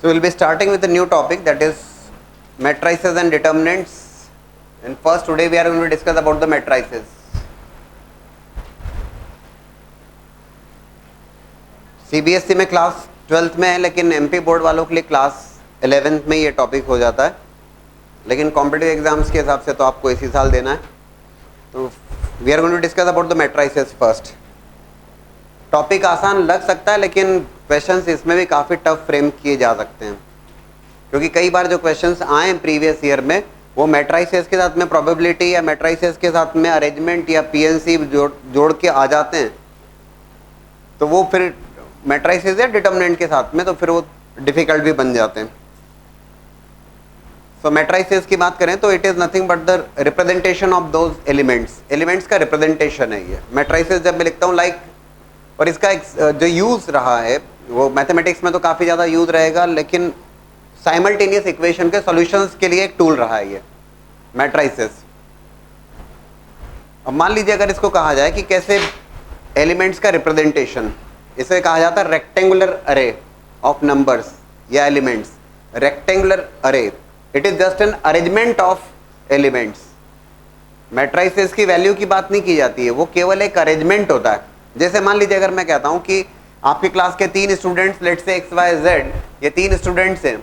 So we'll be starting with a new topic, that is matrices and determinants. And first, today we are going to discuss about the matrices. CBSE में class 12th में है, लेकिन MP board वालों के लिए class 11th में ये topic हो जाता है, लेकिन कॉम्पिटिटिव एग्जाम्स के हिसाब से तो आपको इसी साल देना है. तो we are going to discuss about the matrices first. Topic आसान लग सकता है, लेकिन क्वेश्चंस इसमें भी काफ़ी टफ फ्रेम किए जा सकते हैं, क्योंकि कई बार जो क्वेश्चंस आए प्रीवियस ईयर में वो मैट्राइसेस के साथ में प्रोबेबिलिटी या मैट्राइसेस के साथ में अरेंजमेंट या पीएनसी जोड़ के आ जाते हैं. तो वो फिर मैट्राइसेस या डिटर्मिनेंट के साथ में तो फिर वो डिफिकल्ट भी बन जाते हैं. सो मैट्राइसेस की बात करें तो it is nothing but the representation of those elements का रिप्रेजेंटेशन है ये मैट्राइसेस. जब मैं लिखता हूँ लाइक, और इसका जो यूज़ रहा है वो मैथमेटिक्स में तो काफ़ी ज़्यादा यूज़ रहेगा, लेकिन साइमल्टेनियस इक्वेशन के सॉल्यूशंस के लिए एक टूल रहा है ये मैट्राइसेस. अब मान लीजिए अगर इसको कहा जाए कि कैसे एलिमेंट्स का रिप्रेजेंटेशन, इसे कहा जाता है रेक्टेंगुलर अरे ऑफ नंबर्स या एलिमेंट्स. रेक्टेंगुलर अरे, it is just an arrangement of elements. Matrices की वैल्यू की बात नहीं की जाती है, वो केवल एक अरेंजमेंट होता है. जैसे मान लीजिए अगर मैं कहता हूं कि आपकी क्लास के 3 students, let's say X Y Z, ये 3 स्टूडेंट्स हैं,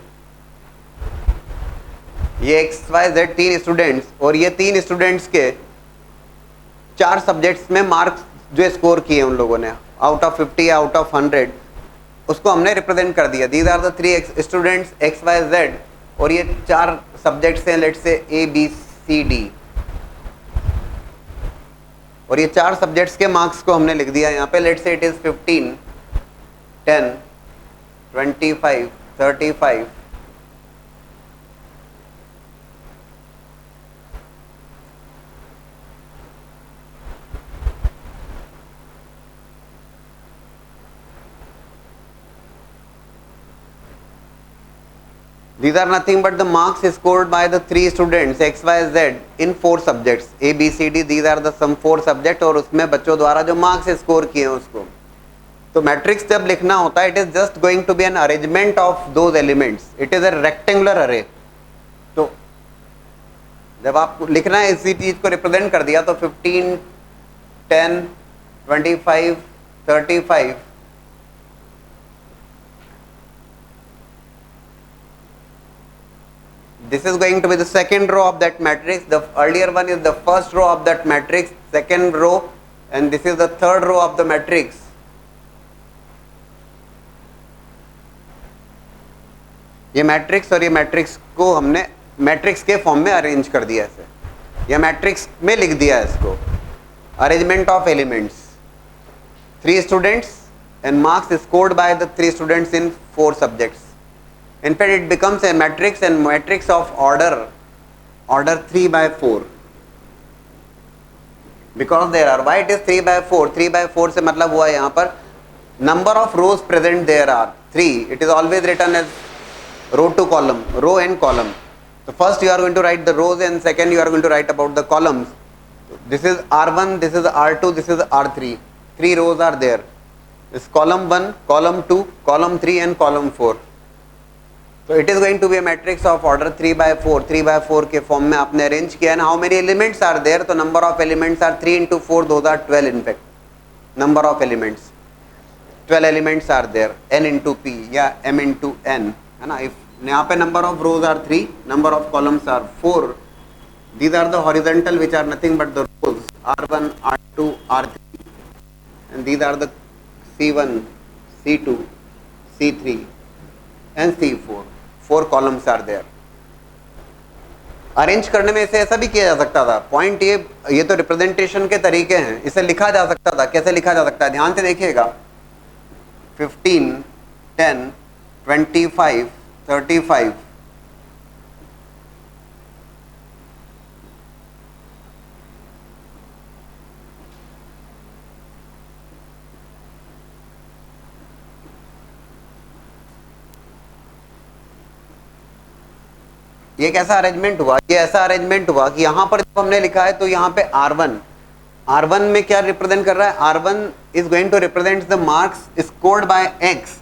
ये एक्स वाई जेड 3 स्टूडेंट्स, और ये 3 स्टूडेंट्स के 4 सब्जेक्ट्स में मार्क्स जो स्कोर किए उन लोगों ने आउट ऑफ 50 या आउट ऑफ 100, उसको हमने रिप्रेजेंट कर दिया. These are the 3 students X Y Z, और ये 4 सब्जेक्ट्स हैं, let's say A B C D, और ये 4 सब्जेक्ट्स के मार्क्स को हमने लिख दिया यहाँ पे. Let's say it is 15, 10, 25, 35. These are nothing but the marks scored by the 3 students X, Y, Z in 4 subjects A, B, C, D. These are the some 4 subject, और उसमें बच्चों द्वारा जो मार्क्स स्कोर किए हैं उसको. तो मैट्रिक्स जब लिखना होता है, it is just going to be an arrangement of those elements. It is a rectangular array. तो जब आपको लिखना है इसी चीज को रिप्रेजेंट कर दिया, तो 15, 10, 25, 35. This is going to be the second row of that matrix. The earlier one is the first row of that matrix, second row, and this is the third row of the matrix. ये matrix और ये matrix को हमने matrix के form में arrange कर दिया ऐसे, या मैट्रिक्स में लिख दिया है इसको. Arrangement of elements, 3 students and marks scored by the 3 students in 4 subjects. In fact, it becomes a matrix, and matrix of order 3 by 4, because there are, why it is 3 by 4? 3 by 4 से मतलब हुआ यहाँ पर number of rows present there are 3. It is always written as row to column, row and column. So first you are going to write the rows, and second you are going to write about the columns. This is R1, this is R2, this is R3. 3 rows are there. This column 1, column 2, column 3 and column 4. So it is going to be a matrix of order 3 by 4. 3 by 4 के form में आपने arrange किया है. How many elements are there? तो number of elements are 3 into 4, those are 12 in fact. Number of elements 12 elements are there, n into p या m into n, है ना. If यहाँ पे number of rows are 3, number of columns are 4. These are the horizontal, which are nothing but the rows R1, R2, R3, and these are the C1, C2, C3 and C4. 4 columns are there. Arrange करने में इसे ऐसा भी किया जा सकता था. Point ये तो रिप्रेजेंटेशन के तरीके हैं. इसे लिखा जा सकता था. कैसे लिखा जा सकता है? ध्यान से देखिएगा. 15, 10, 25, 35. ये कैसा अरेंजमेंट हुआ? ये ऐसा अरेंजमेंट हुआ कि यहाँ पर जब हमने लिखा है तो यहाँ पे R1 में क्या रिप्रेजेंट कर रहा है? R1 is going to represent the marks scored by X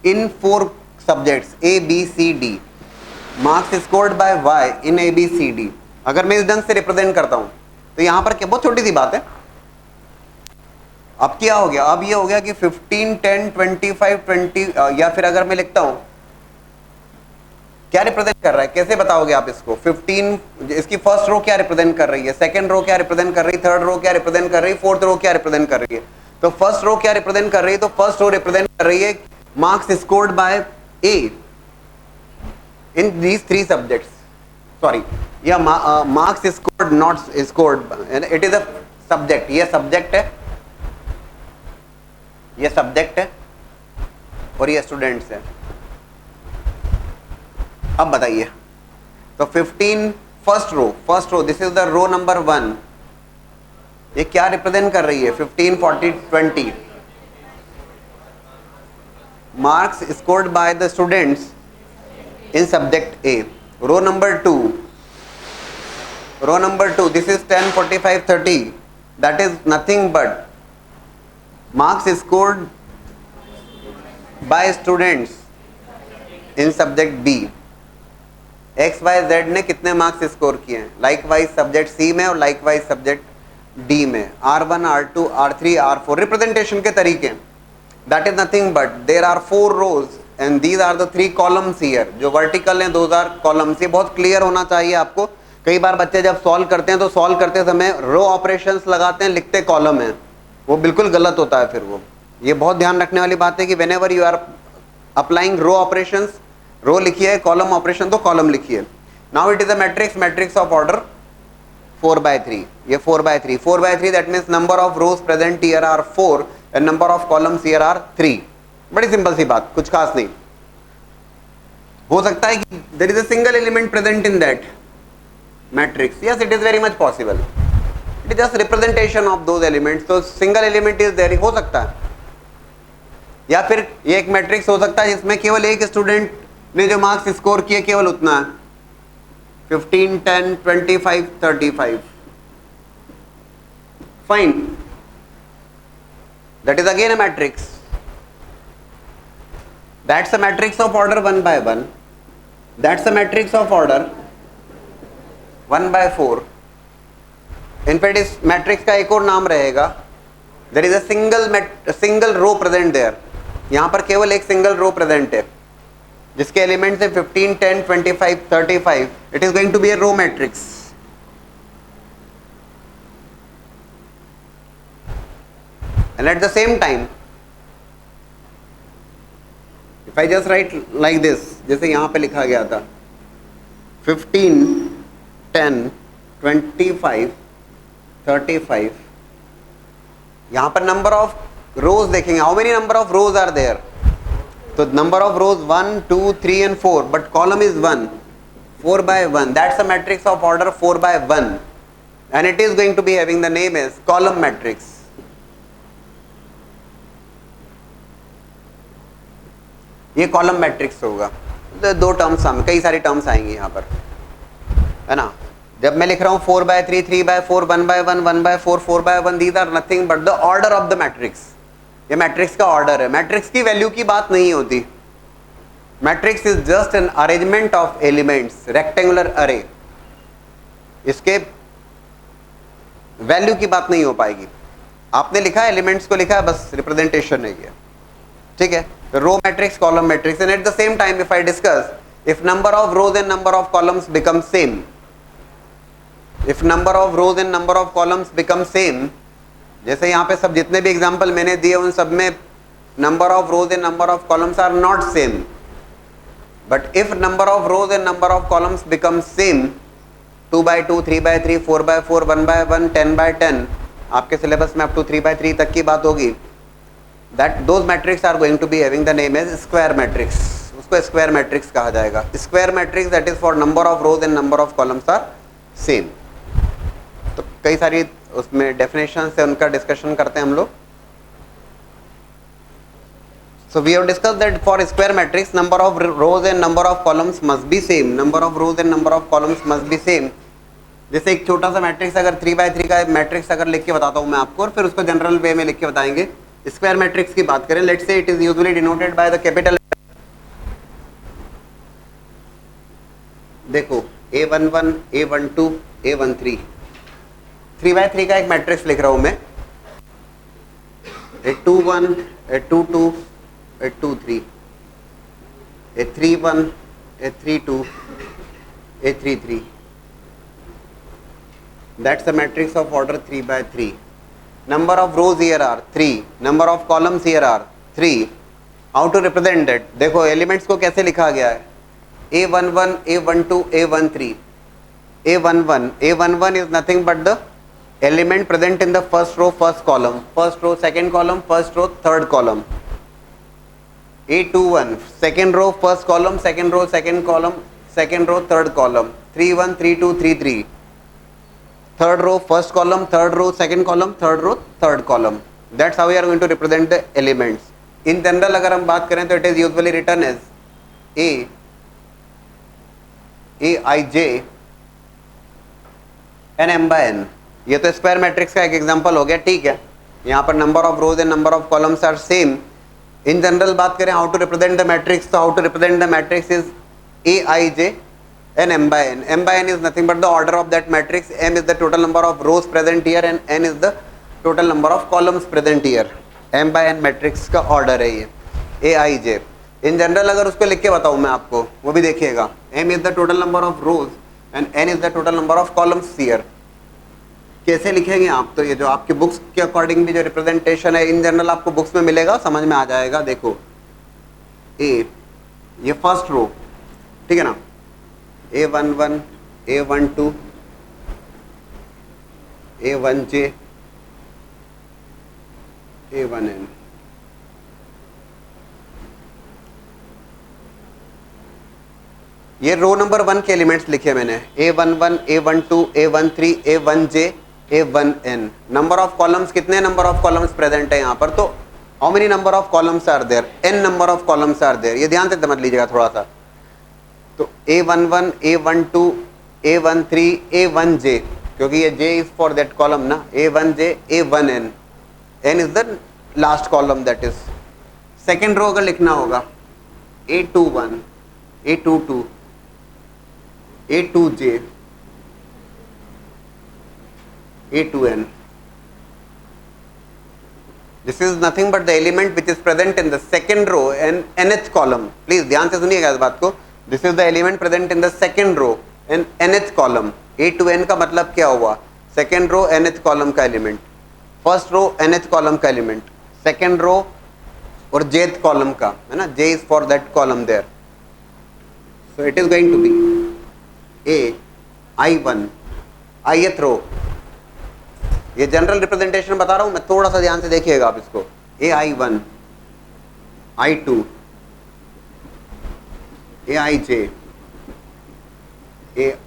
in 4 subjects A, B, C, D. Marks scored by Y in A, B, C, D. अगर मैं इस ढंग से रिप्रेजेंट करता हूं तो यहां पर क्या, बहुत छोटी सी बात है। अब क्या हो गया, अब ये हो गया कि 15, 10, 25, 20, या फिर अगर मैं लिखता हूं क्या रिप्रेजेंट कर रहा है, कैसे बताओगे आप इसको? 15, इसकी फर्स्ट रो क्या रिप्रेजेंट कर रही है, सेकंड रो क्या रिप्रेजेंट कर रही है, थर्ड रो क्या रिप्रेजेंट कर रही है, फोर्थ रो क्या रिप्रेजेंट कर रही है? तो फर्स्ट रो क्या रिप्रेजेंट कर रही है, तो फर्स्ट रो रिप्रेजेंट कर रही है marks scored by A in these three subjects, sorry, या marks scored not scored, it is a subject, ये सब्जेक्ट है, ये सब्जेक्ट है और ये स्टूडेंट्स है। अब बताइए, तो 15 first row this is the row number 1, ये क्या रिप्रेजेंट कर रही है? 15, 40, 20 marks scored by the students in subject A. Row number 2 this is 10, 45, 30, that is nothing but marks scored by students in subject B. X Y Z ने कितने marks score किए हैं, like wise subject सी में और like wise subject D में। R1, R2, R3, R4 representation के तरीके, that is nothing but there are 4 rows and these are the 3 columns here, जो वर्टिकल हैं दोज आर कॉलम्स। ये बहुत क्लियर होना चाहिए आपको। कई बार बच्चे जब सॉल्व करते हैं तो सॉल्व करते समय रो ऑपरेशंस लगाते हैं, लिखते कॉलम है, वो बिल्कुल गलत होता है फिर वो। ये बहुत ध्यान रखने वाली बात है कि whenever you are applying row operations, row लिखिए, कॉलम ऑपरेशन तो कॉलम लिखिए। Now it is a matrix of order 4/3, ये 4/3, 4/3 that means number of rows present here are 4 and number of columns here are 3। बड़ी simple सी बात, कुछ खास नहीं। हो सकता है कि there is a single element present in that matrix, yes it is very much possible, it is just representation of those elements, तो सिंगल एलिमेंट इज देयर, हो सकता है। या फिर ये एक मैट्रिक्स हो सकता है जिसमें केवल एक स्टूडेंट ने जो मार्क्स स्कोर किए केवल उतना है, 15, 10, 25, 35, fine, that is again a matrix, that's a matrix of order 1/1, that's a matrix of order 1/4। In fact इस मैट्रिक्स का एक और नाम रहेगा, there is a single row present there, यहां पर केवल एक सिंगल रो प्रेजेंट है जिसके एलिमेंट्स है 15, 10, 25, 35, it is going to be a row matrix. And at the same time if I just write like this, जैसे यहां पे लिखा गया था 15, 10, 25, 35, यहां पर नंबर ऑफ रोज देखेंगे, how many number of rows are there, तो number of rows 1, 2, 3 and 4, but column is 1, 4/1, that's a matrix of order 4/1 and it is going to be having the name as column matrix. ये column matrix होगा, दो terms, कई सारी terms आएंगी यहाँ पर, है ना। जब मैं लिख रहा हूँ 4/3, 3/4, 1/1, 1/4, 4/1, these are nothing but the order of the matrix. ये मैट्रिक्स का ऑर्डर है, मैट्रिक्स की वैल्यू की बात नहीं होती। Matrix is just an arrangement of elements, rectangular अरे, इसके वैल्यू की बात नहीं हो पाएगी। आपने लिखा है, एलिमेंट्स को लिखा है, बस रिप्रेजेंटेशन है ये, ठीक है। Row matrix, column matrix, and at the same time if I discuss, if number of rows and number of columns become same, if number of rows and number of columns become same, जैसे यहाँ पे सब जितने भी example मैंने दिए उन सब में number of rows and number of columns are not same, but if number of rows and number of columns become same, 2/2, 3/3, 4/4, 1/1, 10/10, आपके सिलेबस में अप टू 3/3 तक की बात होगी, that those matrix are going to be having the name as square matrix, उसको square matrix कहा जाएगा। Square matrix that is for number of rows and number of columns are same. तो कई सारी उसमें डेफिनेशन से उनका डिस्कशन करते हैं हम लोग। So we have discussed that for square matrix, number of rows and number of columns must be same. Number of rows and number of columns must be same. जैसे एक छोटा सा मैट्रिक्स अगर 3/3 का मैट्रिक्स अगर लिख के बताता हूँ मैं आपको, और फिर उसको जनरल वे में लिख के बताएंगे। स्क्वायर मैट्रिक्स की बात करें, let's say it is usually denoted by the capital देखो A11, A12, A13, 3x3 का एक मैट्रिक्स लिख रहा हूं मैं, A21, A22, A23, A31, A32, A33. That's a matrix of order 3x3. Number of rows here are 3. Number of columns here are 3. How to represent that? देखो elements को कैसे लिखा गया है, A11, A12, A13. A11 is nothing but the element present in the first row, first column, first row, second column, first row, third column. A21, second row, first column, second row, second column, second row, third column. 31, 32, 33. Third row, first column, third row, second column, third row, third column. That's how we are going to represent the elements. In general अगर हम बात करें तो it is usually written as Aij and m by n. ये तो square matrix का एक example हो गया, ठीक है. यहाँ पर number of rows and number of columns are same. In general बात करें how to represent the matrix, तो how to represent the matrix is Aij and m by n. M by n is nothing but the order of that matrix. M is the total number of rows present here and n is the total number of columns present here. M by n matrix का order है ये Aij. In general अगर उसको लिख के बताऊँ मैं आपको, वो भी देखिएगा. M is the total number of rows and n is the total number of columns here. कैसे लिखेंगे आप, तो ये जो आपकी बुक्स के अकॉर्डिंग भी जो रिप्रेजेंटेशन है इन जनरल आपको बुक्स में मिलेगा, समझ में आ जाएगा. देखो ये फर्स्ट रो, ठीक है ना, A11, A12, A1j, A1n. ये रो नंबर 1 के एलिमेंट्स लिखे मैंने, A11, A12, A13, A1j, A1n. Number of columns कितने नंबर ऑफ कॉलम्स प्रेजेंट है यहाँ पर, तो how many number of columns are there, n number of columns are there. ये ध्यान से समझ लीजिएगा थोड़ा सा. तो A11, A12, A13, A1j, क्योंकि ये j is for that column ना, A1j, A1n, n is the last column that is. Second row अगर लिखना होगा A21, A22, A2j, A2n. This is nothing but the element which is present in the second row and nth column. Please ध्यान से सुनिएगा इस बात को. This is the element present in the second row and nth column. A to n का मतलब क्या हुआ, second row nth column का element, first row nth column का element, second row और jth column का, है ना, j is for that column there. So it is going to be A I1 ith row. ये जनरल रिप्रेजेंटेशन बता रहा हूं मैं, थोड़ा सा ध्यान से देखिएगा आप इसको. AI1, I2, Aij,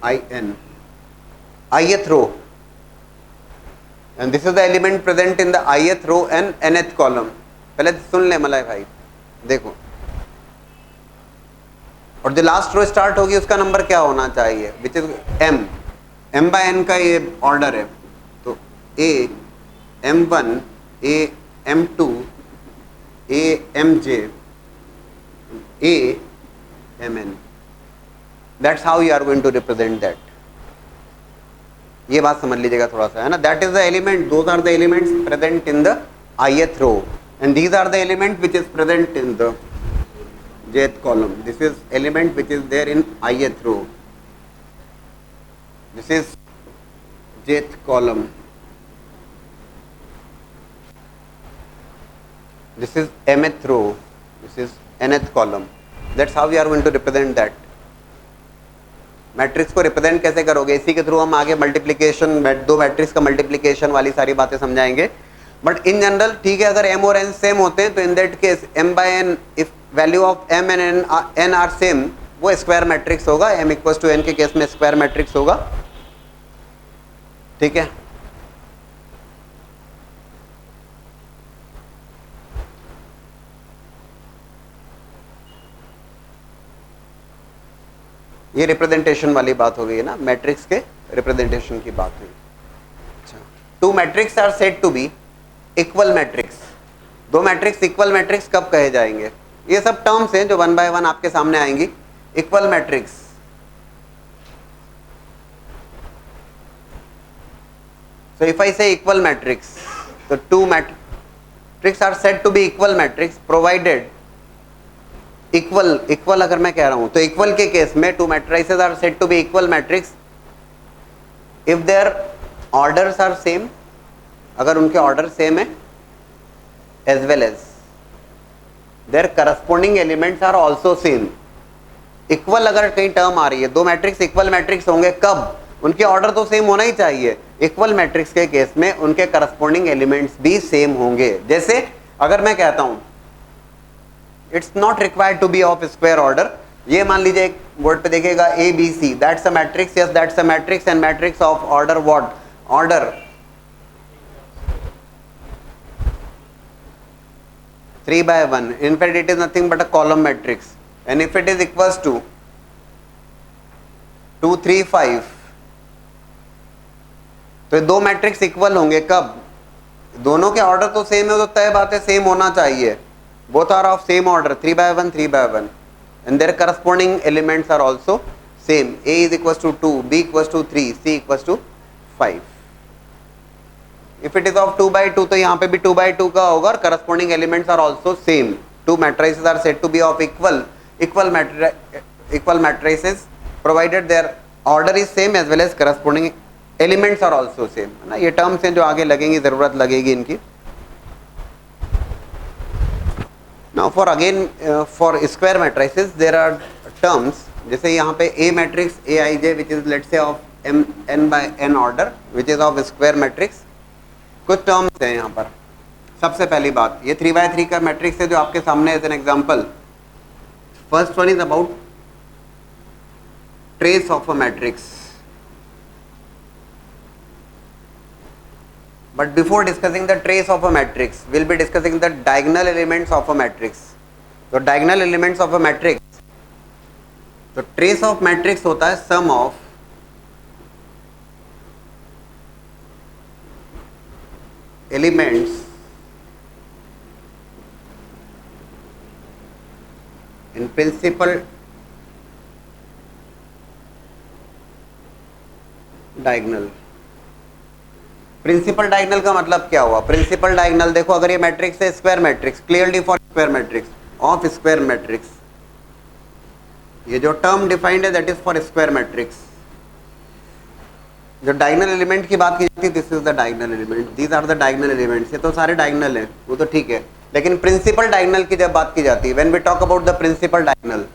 Ain, ith row, and this is the element present in the ith row and nth column. पहले सुन ले मलय भाई, देखो, और जो लास्ट रो स्टार्ट होगी उसका नंबर क्या होना चाहिए, which is m by n का ये ऑर्डर है. तो A m1, A m2, A mj, A mn. That's how you are going to represent that. ये बात समझ लीजिएगा थोड़ा सा, है ना. That is the element, those are the elements present in the ith row and these are the element which is present in the jth column. This is element which is there in ith row. This is jth column. This is mth row. This is nth column. That's how we are going to represent that. Matrix को represent कैसे करोगे, इसी के through हम आगे multiplication, दो matrix का multiplication वाली सारी बातें समझाएंगे. बट इन जनरल ठीक है, अगर m और n सेम होते हैं तो in that case m by n, if value of m and n are same, वो स्क्वायर मैट्रिक्स होगा. m इक्वल्स टू n के केस में स्क्वायर मैट्रिक्स होगा, ठीक है. ये रिप्रेजेंटेशन वाली बात हो गई है ना, मैट्रिक्स के रिप्रेजेंटेशन की बात हुई. अच्छा, two matrix are said to be equal matrix. दो मैट्रिक्स इक्वल मैट्रिक्स कब कहे जाएंगे, ये सब टर्म्स हैं जो वन बाय वन आपके सामने आएंगी. Equal matrix So if I say equal matrix, so two matrix are said to be equal matrix provided equal अगर मैं कह रहा हूं तो इक्वल के केस में two matrices are said to be equal matrix if their orders are same, अगर उनके ऑर्डर सेम है, as well as their corresponding elements are also same. Equal अगर कहीं टर्म आ रही है, दो मैट्रिक्स इक्वल मैट्रिक्स होंगे कब? उनके ऑर्डर तो सेम होना ही चाहिए। इक्वल मैट्रिक्स के केस में उनके करस्पॉन्डिंग एलिमेंट्स भी सेम होंगे। जैसे अगर मैं कहता हूं it's not required to be of square order, ये मान लीजिए एक बोर्ड पे देखिएगा A B C, that's a matrix, yes that's a matrix and matrix of order what? Order 3/1. In fact it is nothing but a column matrix, and if it is equals to 2 3 5, तो दो matrix equal होंगे कब? दोनों के order तो same है, तो तय बात है सेम होना चाहिए। Both are of same order 3/1 3/1 and their corresponding elements are also same. A is equals to 2, B equals to 3, C equals to 5. If it is of 2/2 तो यहाँ पे भी 2/2 का होगा और corresponding elements are also same. Two matrices are said to be of equal matrices provided their order is same as well as corresponding elements are also same. है ना, ये टर्म्स हैं जो आगे लगेंगी, जरूरत लगेगी इनकी। Now for again for square matrices there are terms, जैसे यहाँ पे A matrix Aij which is let's say of n/n order which is of square matrix। कुछ टर्म्स हैं यहाँ पर। सबसे पहली बात, ये 3/3 का मैट्रिक्स है जो आपके सामने as an example. First one is about trace of a matrix. But before discussing the trace of a matrix, we'll be discussing the diagonal elements of a matrix. So diagonal elements of a matrix, तो trace of matrix होता है sum of elements in principal diagonal। Principal diagonal का मतलब क्या हुआ? Principal diagonal देखो, अगर ये मैट्रिक्स है square matrix, clearly for square matrix of square matrix, ये जो टर्म डिफाइंड है that is for square matrix. जो डायगोनल एलिमेंट की बात की जाती है, this is the diagonal element, these are the diagonal elements. ये तो सारे डायगोनल हैं, वो तो ठीक है, लेकिन प्रिंसिपल डायगोनल की जब बात की जाती है, when we talk about the principal diagonal,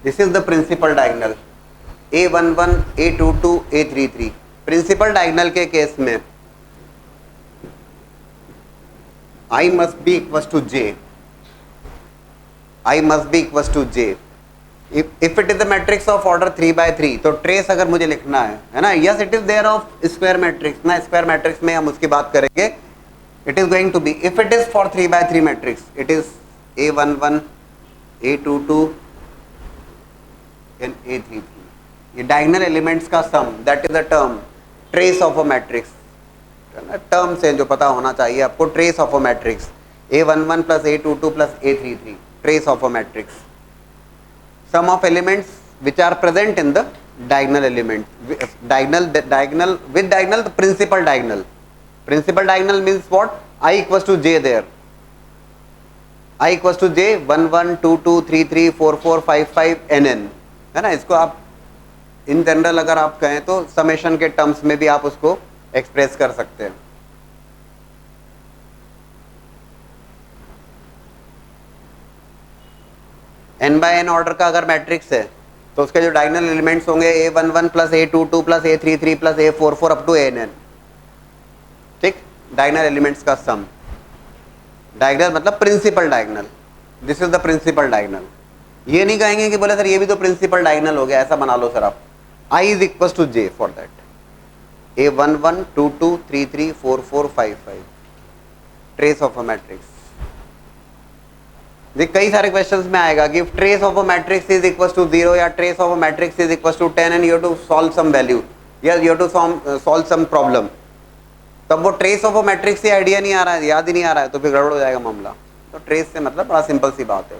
this is the principal diagonal A11 A22 A33। Principal diagonal के केस में I must be equals to J, I must be equals to J। if it is a matrix of order 3/3, तो trace अगर मुझे लिखना है ना, yes it is there of square matrix ना, square matrix में हम उसकी बात करेंगे। It is going to be, if it is for 3/3 matrix, it is A11 A22 and A33। ये डायगोनल एलिमेंट्स का sum, that is the term trace of a matrix. Terms हैं जो पता होना चाहिए आपको। Trace of a matrix A11 plus A22 plus A33, trace of a matrix, some of elements which are present in the diagonal element. Diagonal with diagonal principal diagonal. Principal diagonal means what? I equals to J there, I equals to J 1 1 2 2 3 3 4 4 5 5 NN, है ना। इसको आप in general अगर आप कहें तो summation के terms में भी आप उसको एक्सप्रेस कर सकते हैं। n/n ऑर्डर का अगर मैट्रिक्स है तो उसके जो डायगोनल एलिमेंट्स होंगे A11 plus A22 plus A33 plus A44 up to ANN, ठीक, डायगोनल एलिमेंट्स का सम। डायगोनल मतलब principal diagonal, this is the principal diagonal. ये नहीं कहेंगे कि बोले सर ये भी तो प्रिंसिपल डायगोनल हो गया, ऐसा बना लो सर आप। I is equals to J for that, A11 2 2 3 3 4 4 5 5, trace of a matrix। देख कई सारे क्वेश्चंस में आएगा कि trace of a matrix is equals to 0 या trace of a matrix is equals to 10 and you have to solve some value या you have to solve some problem. तब वो ट्रेस ऑफ अ मैट्रिक्स से idea नहीं आ रहा है, याद ही नहीं आ रहा है, तो फिर गड़बड़ हो जाएगा मामला। तो ट्रेस से मतलब बड़ा सिंपल सी बात है।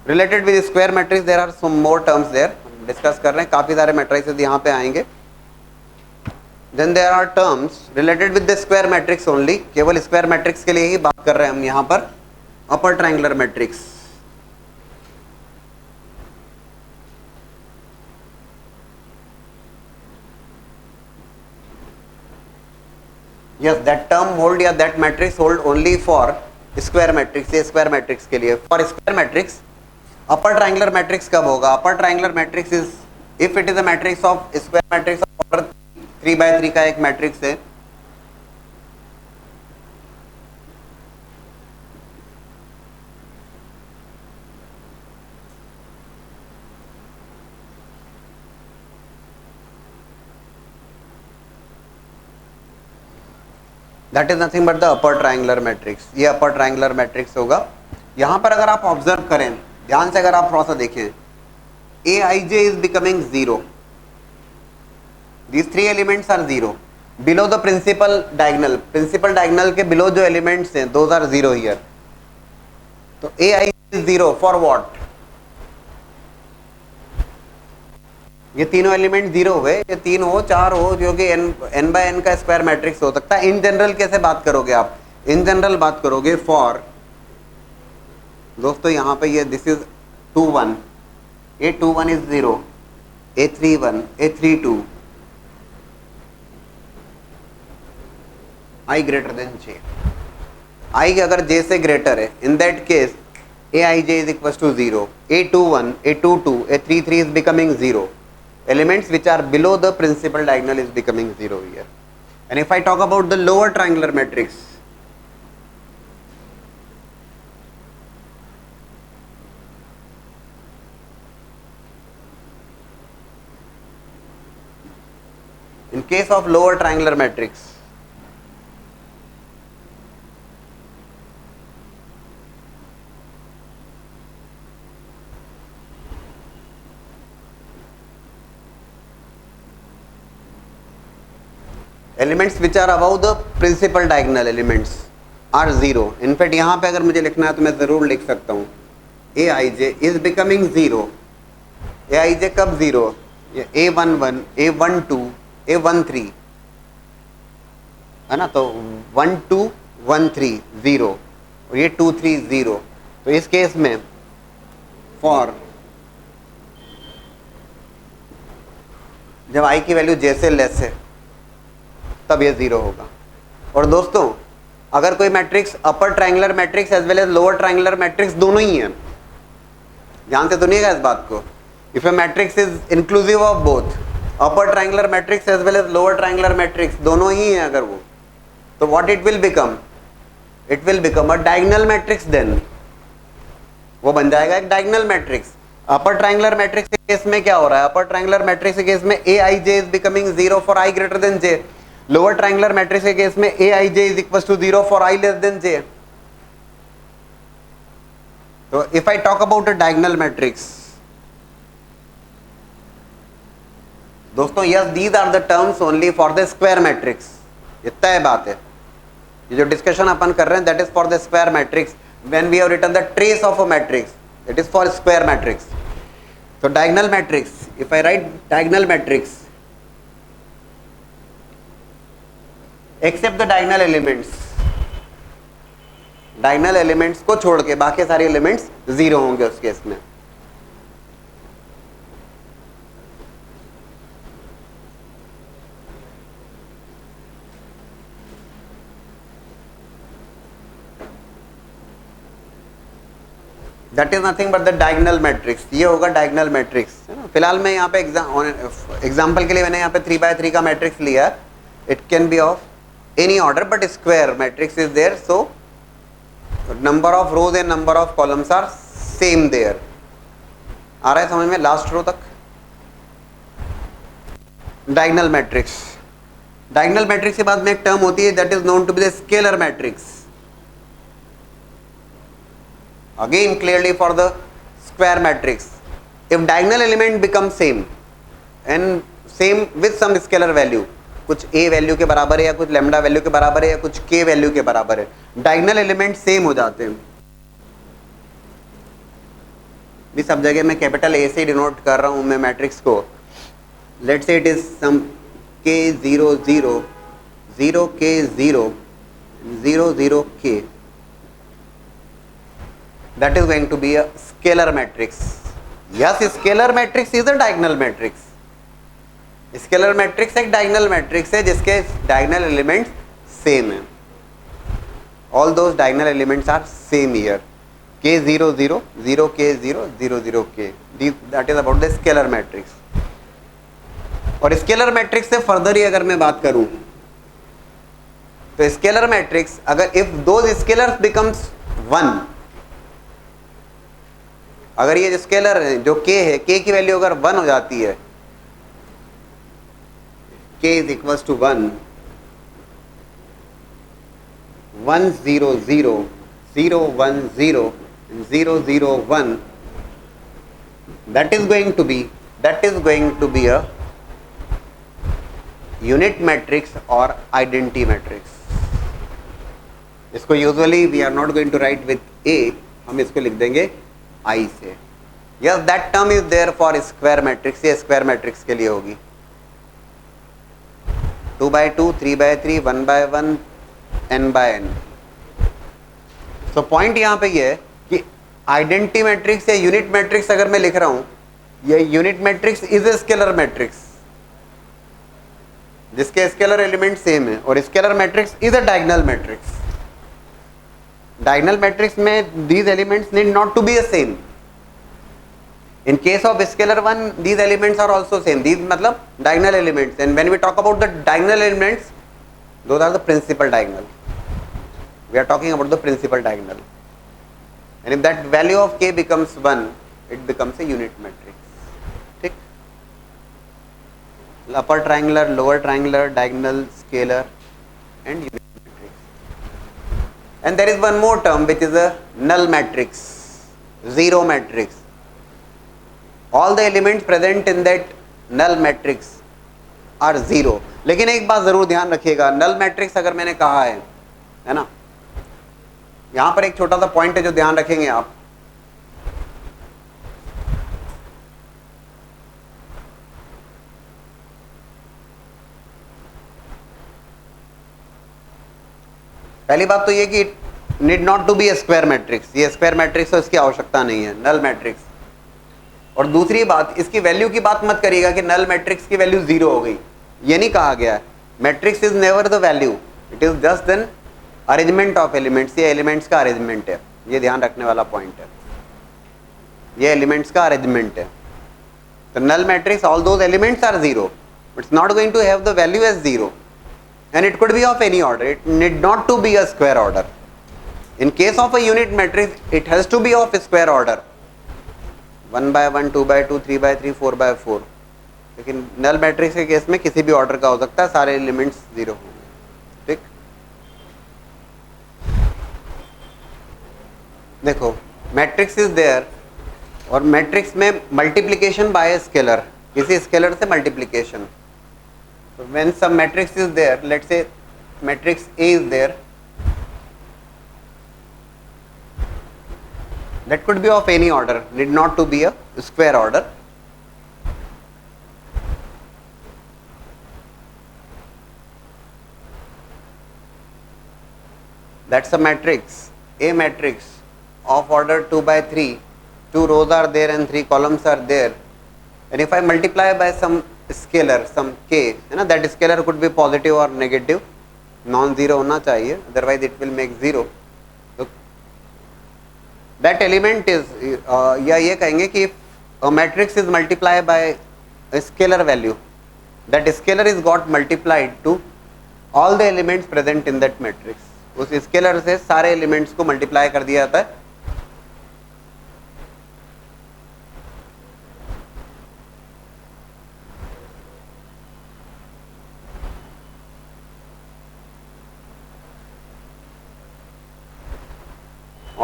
Related with square matrix there are some more terms there. Discuss कर रहे हैं, काफी सारे मैट्रिसेस यहाँ पे आएंगे. Then there are terms related with the square matrix only, केवल स्क्वायर मैट्रिक्स के लिए ही बात कर रहे हैं हम यहाँ पर. अपर triangular matrix, yes that term hold या that matrix hold only for square matrix, ये square matrix के लिए. for square matrix upper triangular matrix कब होगा? upper triangular matrix is if it is a matrix of square matrix of order 3 by 3 का एक matrix है, that is nothing but the upper triangular matrix. ये अपर triangular matrix होगा. यहां पर अगर आप ऑब्जर्व करें ध्यान से, अगर आप थोड़ा सा देखें, a I j is becoming zero. These three elements are zero below the principal diagonal. Principal diagonal के बिलो जो एलिमेंट्स हैं दोज आर जीरो हियर. तो a i is zero for what? ये तीनों एलिमेंट जीरो हुए, ये तीन हो चार हो, जो कि n बाय n का स्क्वायर मैट्रिक्स हो सकता है. इन जनरल कैसे बात करोगे आप? इन जनरल बात करोगे फॉर, दोस्तों यहाँ पे ये this is 2 1, A21 is 0, A31, A32, I greater than J. I अगर J से ग्रेटर है, इन that case Aij is equals to 0, A21, A22, A33 is becoming 0. Elements which are below the principal diagonal is becoming 0 here. And if I talk about the lower triangular matrix, in case of lower triangular matrix, elements which are above the principal diagonal elements are zero. In fact यहाँ पे अगर मुझे लिखना है तो मैं जरूर लिख सकता हूँ ए आई जे इज बिकमिंग जीरो. ए आई जे कब जीरो? A11, A12, A13 है ना. तो 1 2 1 3 0 और ये 2 3 0. तो इस केस में फॉर जब आई की वैल्यू जे से लेस है तब ये जीरो होगा. और दोस्तों अगर कोई matrix upper triangular matrix as well as lower triangular matrix दोनों ही हैं, ध्यान से सुनिएगा इस बात को. If a matrix is inclusive of both upper triangular matrix as well as lower triangular matrix, दोनों ही हैं अगर वो, तो what it will become? It will become a diagonal matrix. Then वो बन जाएगा एक diagonal matrix. Upper triangular matrix के केस में क्या हो रहा है? अपर ट्रायंगुलर मैट्रिक्स के केस में a I j is becoming zero for i greater than j. Lower triangular matrix के केस में a I j is equal to 0 for i less than j. तो if I talk about a diagonal matrix, दोस्तों yes these are the terms only for the square matrix. इतना है बात है. ये जो डिस्कशन अपन कर रहे हैं that is for the square matrix. When we have written the trace of a matrix it is for square matrix. तो diagonal matrix, if I write diagonal matrix except the diagonal elements, diagonal elements को छोड़ के बाकी सारे elements zero होंगे उस case में. That is nothing but the diagonal matrix. ये होगा डायगोनल मैट्रिक्स. फिलहाल मैं यहाँ पे एग्जाम्पल के लिए मैंने यहाँ पे 3 by 3 का मैट्रिक्स लिया. It can be of any order but square matrix is there, so number of rows and number of columns are same there. आ रहा है समझ में? लास्ट रो तक. डायगोनल मैट्रिक्स, डायगोनल मैट्रिक्स के बाद में एक टर्म होती है that is known to be the scalar matrix. Again clearly for the square matrix, if diagonal element become same and same with some scalar value, कुछ a value के बराबर है या कुछ लैम्डा वैल्यू के बराबर है या कुछ k वैल्यू के बराबर है, डायगोनल एलिमेंट सेम हो जाते हैं. भी सब जगह मैं कैपिटल ए से डिनोट कर रहा हूँ मैं मैट्रिक्स को. Let's say it is some k 0 0 0 k 0 0 0 k. That is going to be a scalar matrix. Yes, scalar matrix is a diagonal matrix. Scalar matrix एक डायगोनल मैट्रिक्स है जिसके diagonal elements same है. All those diagonal elements are same here. k 0 0 0 k 0 0 0 k. That is about the scalar matrix. और scalar matrix से further ही अगर मैं बात करूं तो स्केलर मैट्रिक्स अगर इफ दोज स्केलर्स बिकम्स 1, अगर ये स्केलर है जो k है, k की वैल्यू अगर 1 हो जाती है, k is equals to 1 1 0 0 0 1 0 0 0 1, that is going to be a unit matrix or identity matrix. इसको usually we are not going to write with a, हम इसको लिख देंगे I से. Yes, that term is there for square matrix. ये square matrix के लिए होगी. 2 by 2, 3 by 3, 1 by 1, n by n. तो पॉइंट यहाँ पे ये है कि आइडेंटिटी मैट्रिक्स या यूनिट मैट्रिक्स अगर मैं लिख रहा हूं, ये unit matrix is a scalar matrix जिसके स्केलर एलिमेंट सेम है, और scalar matrix is a diagonal matrix. Diagonal matrix में these elements need not to be the same. In case of scalar one, these elements are also same. These मतलब diagonal elements. And when we talk about the diagonal elements, those are the principal diagonal. We are talking about the principal diagonal. And if that value of k becomes 1, it becomes a unit matrix. ठीक? Upper triangular, lower triangular, diagonal, scalar, and unit matrix. And there is one more term which is a null matrix, zero matrix. All the elements present in that null matrix are zero. लेकिन एक बात जरूर ध्यान रखिएगा, null matrix अगर मैंने कहा है ना, यहां पर एक छोटा सा पॉइंट है जो ध्यान रखेंगे आप. पहली बात तो ये कि need not to B a square matrix. ये स्क्वायर मैट्रिक्स तो इसकी आवश्यकता नहीं है, नल मैट्रिक्स. और दूसरी बात, इसकी वैल्यू की बात मत करिएगा कि नल मैट्रिक्स की वैल्यू 0 हो गई. ये नहीं कहा गया है. Matrix is never the value, it is just an arrangement of elements. ये एलिमेंट्स का अरेंजमेंट है, ये ध्यान रखने वाला पॉइंट है. ये एलिमेंट्स का अरेंजमेंट है. तो null matrix, all those elements are 0, it's not going to have the value as 0. And it could be of any order. It need not to be a square order. In case of a unit matrix, it has to be of a square order. 1 by 1, 2 by 2, 3 by 3, 4 by 4. लेकिन null matrix के case में किसी भी order का हो सकता है, सारे एलिमेंट्स 0 होंगे. ठीक? देखो, मैट्रिक्स इज देयर, और मैट्रिक्स में मल्टीप्लीकेशन बाय स्केलर, किसी स्केलर से multiplication. So when some matrix is there, let's say matrix A is there, that could be of any order, need not to be a square order. That's a matrix, A matrix of order 2 by 3, 2 rows are there and 3 columns are there, and if I multiply by some scalar some k है ना, that scalar could be positive और negative, non zero होना चाहिए, otherwise it will make zero. तो that element is, या ये कहेंगे कि matrix is multiply by scalar value, that scalar is got multiplied to all the elements present in that matrix. उस scalar से सारे एलिमेंट्स को मल्टीप्लाई कर दिया जाता है.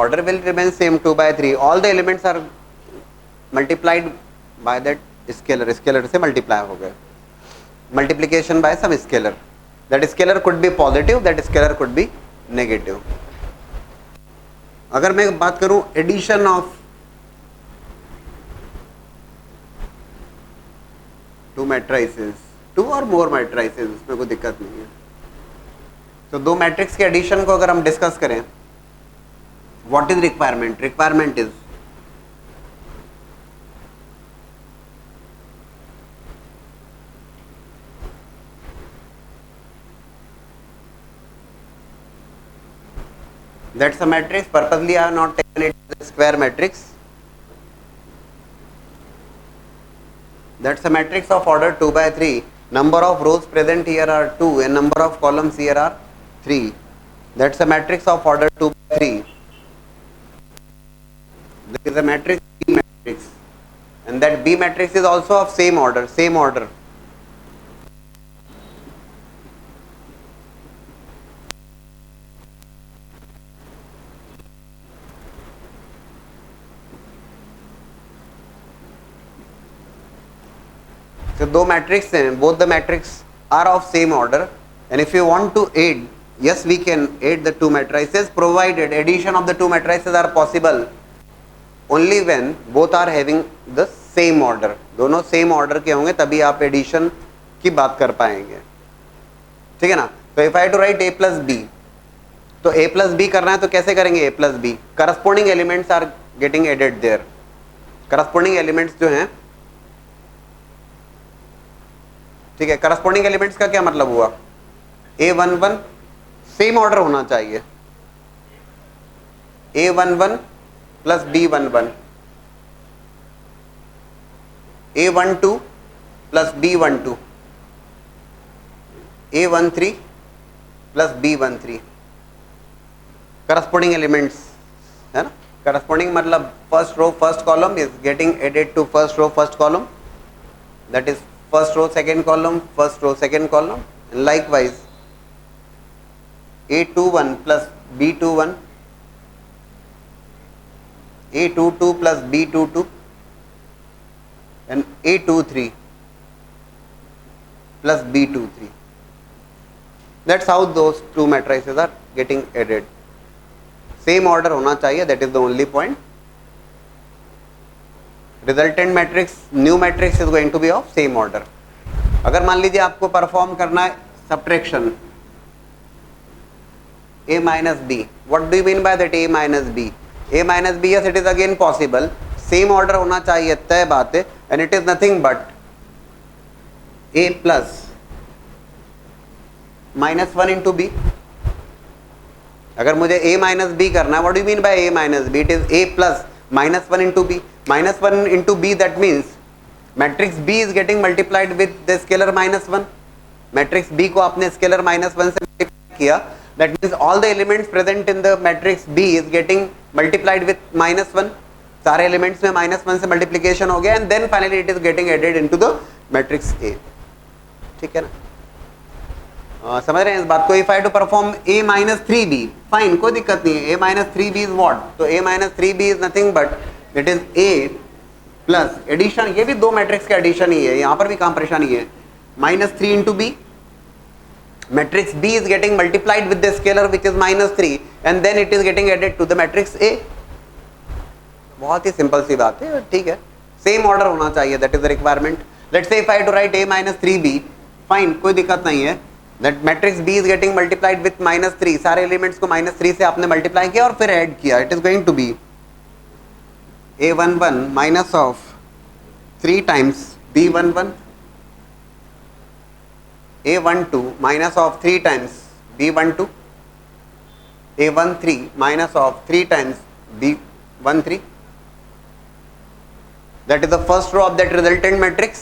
Order will remain same 2 by 3. All the elements are multiplied by that scalar. Scalar से multiply हो गए. Multiplication by some scalar. That scalar could be positive. That scalar could be negative. अगर मैं बात करूं addition of two matrices, two और more matrices, उसमें कोई दिक्कत नहीं है। तो दो मैट्रिक्स के एडिशन को अगर हम डिस्कस करें, what is requirement? Requirement is that's a matrix. Purposely I have not taken it as a square matrix. That's a matrix of order 2 by 3. Number of rows present here are 2 and number of columns here are 3. That's a matrix of order 2 by 3. There is a matrix B matrix, and that B matrix is also of same order, same order. So दो matrix हैं, both the matrices are of same order, and if you want to add, yes we can add the two matrices, provided addition of the two matrices are possible only when both are having the same order. दोनों same order के होंगे तभी आप addition की बात कर पाएंगे, ठीक है ना। तो if I have to write a plus b, तो a plus b करना है तो कैसे करेंगे? a plus b, corresponding elements are getting added there. corresponding elements जो हैं, ठीक है, करस्पॉन्डिंग एलिमेंट्स का क्या मतलब हुआ? A11 सेम ऑर्डर होना चाहिए, A11 plus B11, A12 plus B12, A13 plus B13, corresponding elements है ना। करस्पॉन्डिंग मतलब first row first column is getting added to first row first column, that is first row second column, first row second column, and likewise A21 plus B21, A22 plus B22, and A23 plus B23. That's how those two matrices are getting added. Same order होना चाहिए, that is the only point. Resultant matrix, new matrix is going to be of same order. अगर मान लीजिए आपको perform करना है subtraction a minus B, what do you mean by that a minus B? a minus B, yes it is again possible, same order होना चाहिए, तय बात है, and it is nothing but a plus minus one into B. अगर मुझे a minus B करना है, what do you mean by a minus B? It is a plus minus 1 into b. minus 1 into b, that means matrix b is getting multiplied with the scalar minus 1. matrix b को आपने scalar minus 1 से multiply किया, that means all the elements present in the matrix b is getting multiplied with minus 1. सारे elements में minus 1 से multiplication हो गया, and then finally it is getting added into the matrix a, ठीक है ना। समझ रहे हैं इस बात को? If I to perform a minus three B, fine, कोई दिक्कत नहीं है, a minus three B is what? तो a minus three B is nothing but it is a plus addition, ये भी दो मैट्रिक्स का एडिशन ही है, यहाँ पर भी काम परेशानी है, minus three into B, matrix b is getting multiplied with the scalar which is minus three, and then it is getting added to the matrix a। बहुत ही सिंपल सी बात है, ठीक है, सेम ऑर्डर होना चाहिए, that is the requirement. Let's say if I to write a minus three B, fine, कोई दिक्कत नहीं है, that matrix b is getting multiplied with minus three, सारे एलिमेंट्स को माइनस थ्री से आपने मल्टीप्लाई किया और फिर ऐड किया, it is going to be a11 minus of three times b11, a12 minus of three times b12, a13 minus of three times b13, that is the first row of that resultant matrix,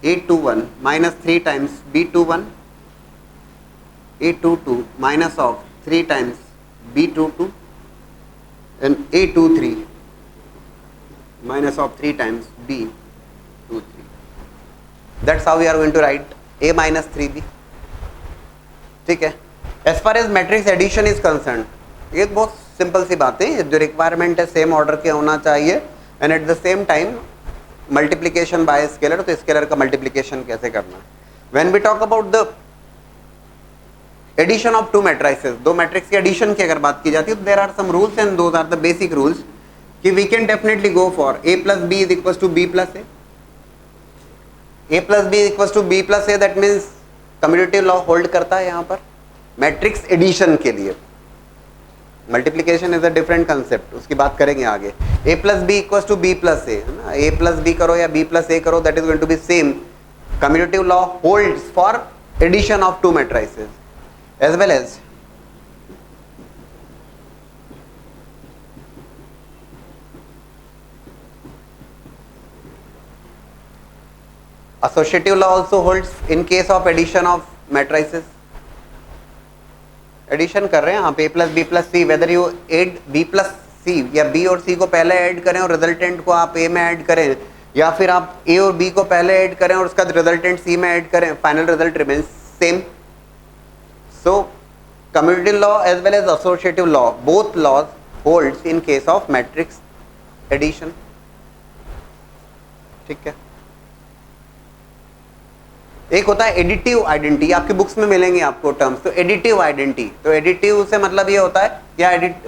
a21 minus 3 times b21, a22 minus of 3 times b22, and a23 minus of 3 times b23. That's how we are going to write a minus 3b, ठीक है। As far as matrix addition is concerned, ये बहुत simple सी बात है, जो requirement है same order के होना चाहिए, and at the same time multiplication by scalar, तो स्केलर का मल्टीप्लीकेशन कैसे करना है। When we talk about the addition of two matrices, दो मैट्रिक्स के एडिशन की अगर बात की जाती है, तो there are some rules and those are the basic rules, कि we can definitely go for a plus b is equal to b plus a plus b equal to b plus A, that means commutative law hold करता है यहाँ पर matrix addition के लिए। Multiplication is a different concept, उसकी बात करेंगे आगे। a plus b equal to b plus a, है ना, a प्लस बी करो या b प्लस ए करो, that is going to be same. Commutative law holds for addition of two matrices as well as associative law also holds in case of addition of matrices। Addition कर रहे हैं आप a plus b plus c, whether you add b plus c या b और c को पहले add करें और रिजल्टेंट को आप a में ऐड करें, या फिर आप a और b को पहले ऐड करें और उसका रिजल्टेंट c में ऐड करें, final result remains same. So commutative law as well as associative law, both laws holds in case of matrix addition. ठीक है। एक होता है एडिटिव आइडेंटिटी, आपकी बुक्स में मिलेंगे आपको टर्म्स। तो एडिटिव आइडेंटिटी, तो एडिटिव से मतलब ये होता है क्या, एडिट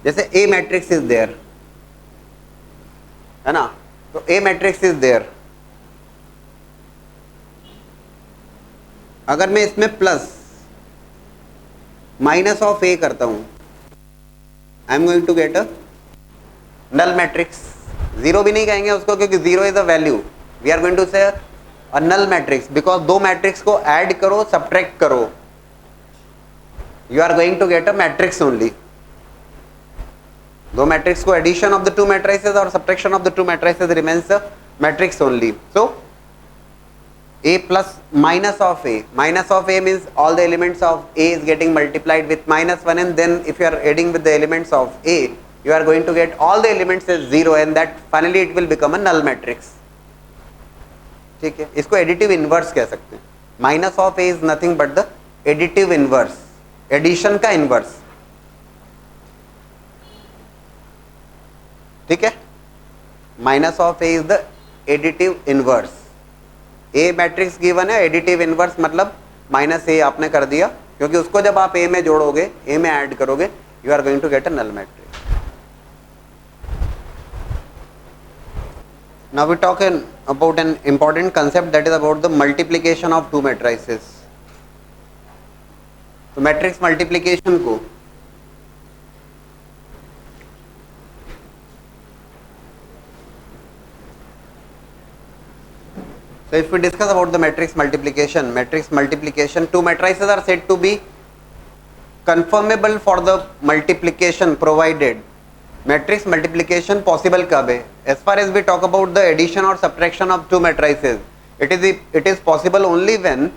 जैसे ए मैट्रिक्स इज देयर, है ना, तो ए मैट्रिक्स इज देयर, अगर मैं इसमें प्लस माइनस ऑफ ए करता हूं, I am going to get a null matrix. Zero भी नहीं कहेंगे उसको क्योंकि zero is a value, we are going to say a null matrix, because दो मैट्रिक्स को ऐड करो सब्ट्रैक्ट करो, you are going to get a matrix only. दो मैट्रिक्स को addition of the two matrices और subtraction of the two matrices remains a matrix only. So a plus minus of a, minus of a means all the elements of a is getting multiplied with minus 1, and then if you are adding with the elements of a, you are going to get all the elements as 0, and that finally it will become a null matrix। ठीक है, इसको additive inverse कह सकते हैं। Minus of A is nothing but the additive inverse, addition का inverse. ठीक है, minus of A is the additive inverse. A matrix given है, एडिटिव इनवर्स मतलब माइनस ए आपने कर दिया, क्योंकि उसको जब आप ए में जोड़ोगे, ए में ऐड करोगे, you are going to get a null matrix. Now we talk about an important concept, that is about the multiplication of two matrices। तो मैट्रिक्स मल्टीप्लिकेशन को so if we discuss about the matrix multiplication, two matrices are said to be confirmable for the multiplication provided। Matrix multiplication possible कब है? As far as we talk about the addition और subtraction of two matrices, it is possible only when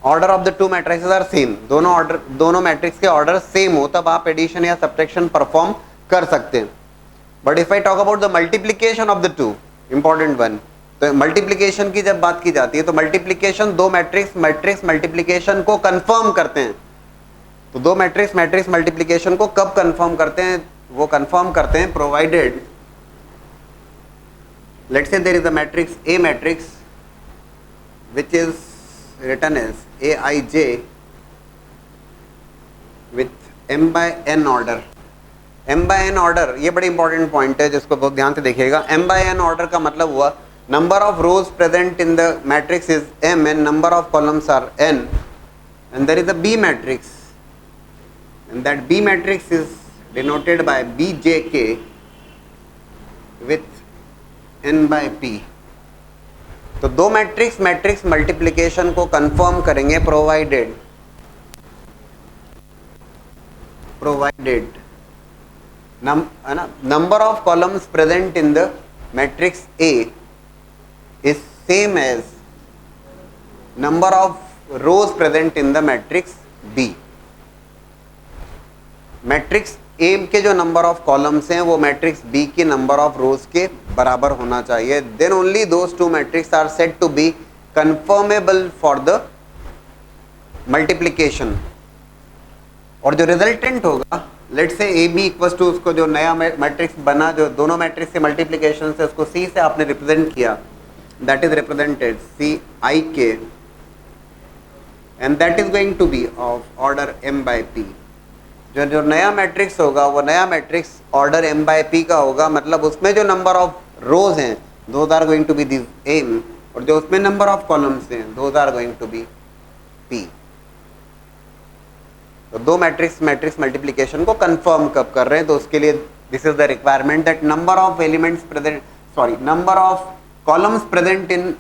order of the two matrices are same. दोनों matrix के order same हो, तब आप addition या subtraction perform कर सकते हैं। But if I talk about the multiplication of the to, important one, तो मल्टीप्लिकेशन की जब बात की जाती है तो मल्टीप्लिकेशन दो मैट्रिक्स मल्टीप्लिकेशन को कंफर्म करते हैं। तो दो मैट्रिक्स मल्टीप्लिकेशन को कब कंफर्म करते हैं? वो कंफर्म करते हैं provided, let's say there is a matrix A matrix which is written as Aij with m by n order। m by n order, ये बड़ी इंपॉर्टेंट पॉइंट है जिसको बहुत ध्यान से देखिएगा। m by n ऑर्डर का मतलब हुआ number of rows present in the matrix is m and number of columns are n, and there is a b matrix, and that b matrix is denoted by bjk with n by p। तो दो matrix multiplication को confirm करेंगे provided number of columns present in the matrix A is same as number of rows present in the matrix B. Matrix A के जो number of columns हैं वो matrix B की number of rows के बराबर होना चाहिए। Then only those two matrix are said to be conformable for the multiplication. और जो रिजल्टेंट होगा, let's say A B equals to, उसको जो नया मैट्रिक्स बना, जो दोनों मैट्रिक्स के मल्टीप्लिकेशन से उसको सी से आपने रिप्रेजेंट किया, that is represented C I K, and that is going to be of order m by p। जो जो नया मैट्रिक्स होगा वो नया matrix order m by p का होगा, मतलब उसमें जो नंबर ऑफ रोज हैं those are going to be this m, और जो उसमें नंबर ऑफ कॉलम्स हैं those are going to be p। तो दो मैट्रिक्स मल्टीप्लिकेशन को कंफर्म कब कर रहे हैं, तो उसके लिए this is the requirement that number of elements present, sorry number of columns present in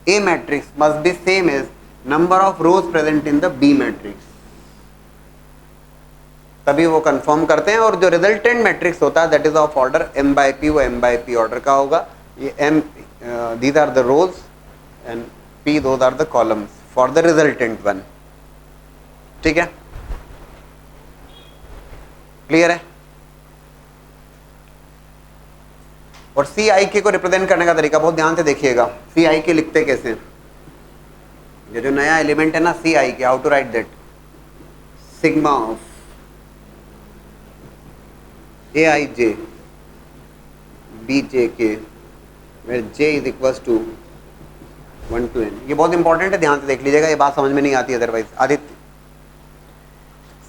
a matrix must be same as number of rows present in the b matrix, तभी वो कंफर्म करते हैं। और जो रिजल्टेंट मैट्रिक्स होता है that is of order m by p, वो m by p order का होगा। ये m these are the rows and p those are the columns for the resultant one. ठीक है, क्लियर है। और सी आई के को रिप्रेजेंट करने का तरीका बहुत ध्यान से देखिएगा। सी आई के लिखते कैसे, ये जो नया एलिमेंट है ना c I k, how to write that, sigma of A I j b J k, where j is equals to 1 to n। ये बहुत इंपॉर्टेंट है, ध्यान से देख लीजिएगा, ये बात समझ में नहीं आती otherwise. Aditya,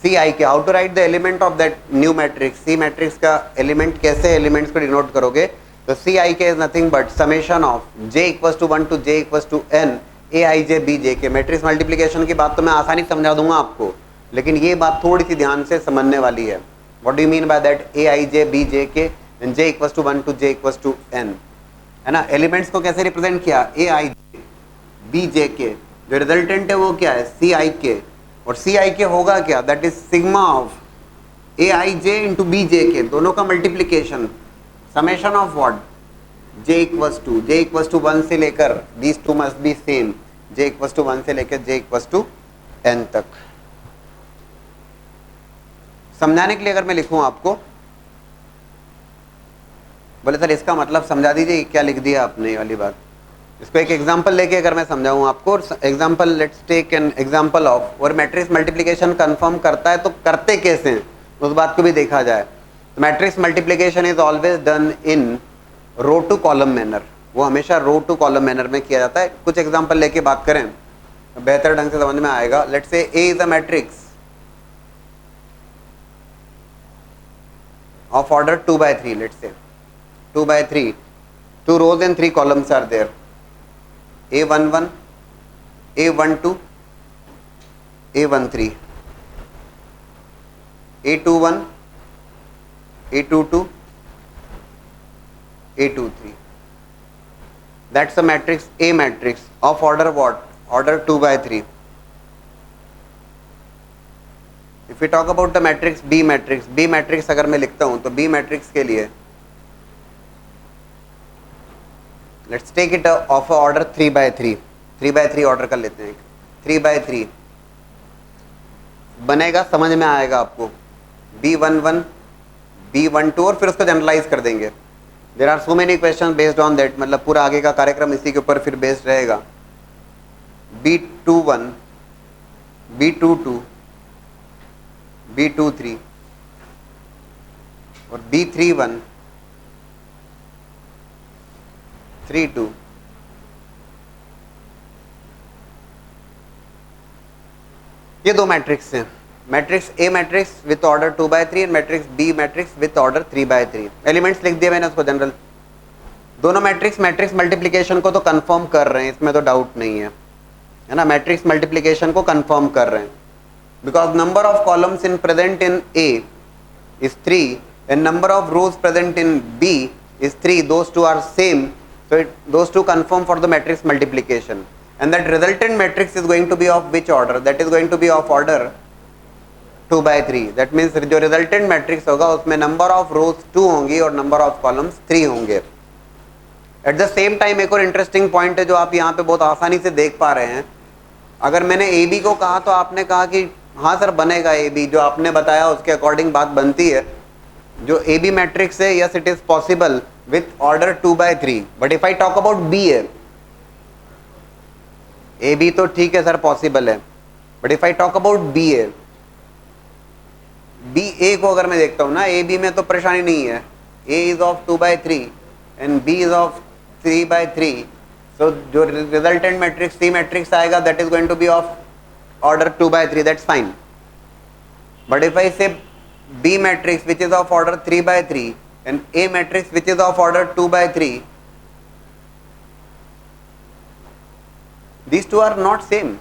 c I k, how to write the element of that new matrix, c matrix का एलिमेंट कैसे एलिमेंट्स को डिनोट करोगे, तो c I k is nothing but summation of j equals to 1 to j equals to n a I j b J k. Matrix multiplication की बात तो मैं आसानी से समझा दूंगा आपको, लेकिन ये बात थोड़ी सी ध्यान से समझने वाली है। What do you mean by that, a I j b J k and j equals to 1 to j equals to n, है ना। एलिमेंट्स को कैसे रिप्रेजेंट किया, ए आई जे बी जे के, जो रिजल्टेंट है वो क्या है सी आई के, और सी आई के होगा क्या, that is sigma of A I J into B J K, दोनों का multiplication, summation of what, j equals to 1 से लेकर, these two must be same, j equals to 1 से लेकर j इक्वल्स टू n तक। समझाने के लिए अगर मैं लिखूं आपको, बोले सर इसका मतलब समझा दीजिए, क्या लिख दिया आपने ये वाली बात। इसको एक एग्जांपल लेके अगर मैं समझाऊं आपको, example, let's take an example of, और मैट्रिक्स मल्टीप्लिकेशन कंफर्म करता है तो करते कैसे हैं उस बात को भी देखा जाए। तो matrix multiplication is always done in row to column manner, वो हमेशा रो टू कॉलम मैनर में किया जाता है। कुछ एग्जांपल लेके बात करें तो बेहतर ढंग से समझ में आएगा। Let's say A is a matrix of order 2 by 3, let's say 2 by 3, 2 rows and 3 columns are there, A11, A12, A13, A21, A22, A23. That's a matrix, A matrix of order what? Order 2 by 3. If we talk about the matrix B matrix अगर मैं लिखता हूं तो B matrix के लिए let's take it of order 3 by 3, 3 by 3 order कर लेते हैं। 3 by 3 बनेगा, समझ में आएगा आपको, B11, B12, और फिर उसको जनरलाइज कर देंगे। There are so many question based on that, मतलब पूरा आगे का कार्यक्रम इसी के ऊपर फिर बेस्ड रहेगा। B21, B22, B23 और B31, 32। ये दो मैट्रिक्स हैं, matrix A matrix with order 2 by 3 and matrix B matrix with order 3 by 3। Elements लिख दिए मैंने उसको जनरल। दोनों मैट्रिक्स मल्टीप्लिकेशन को तो कंफर्म कर रहे हैं, इसमें तो डाउट नहीं है ना। मैट्रिक्स मल्टीप्लिकेशन को कंफर्म कर रहे हैं because number of columns in present in A is 3 and number of rows present in B is 3, those two are same, so those two confirm for the matrix multiplication, and that resultant matrix is going to be of which order, that is going to be of order 2 by 3। that means जो resultant matrix होगा उसमें number of rows 2 होंगी और number of columns 3 होंगे। at the same time एक और interesting point है जो आप यहाँ पे बहुत आसानी से देख पा रहे हैं। अगर मैंने ए बी को कहा तो आपने कहा कि हाँ सर बनेगा ए बी, जो आपने बताया उसके अकॉर्डिंग बात बनती है। जो ए बी मैट्रिक्स है, yes it is possible with order 2 by 3, but if I talk about B है, A B तो ठीक है सर पॉसिबल है, but if I talk about B है, B A को अगर मैं देखता हूँ ना, A B में तो परेशानी नहीं है, A is of 2 by 3 and B is of 3 by 3, so जो resultant matrix C matrix आएगा that is going to be of order 2 by 3, that's fine। But if I say B matrix which is of order 3 by 3 and A matrix which is of order 2 by 3, these two are not same.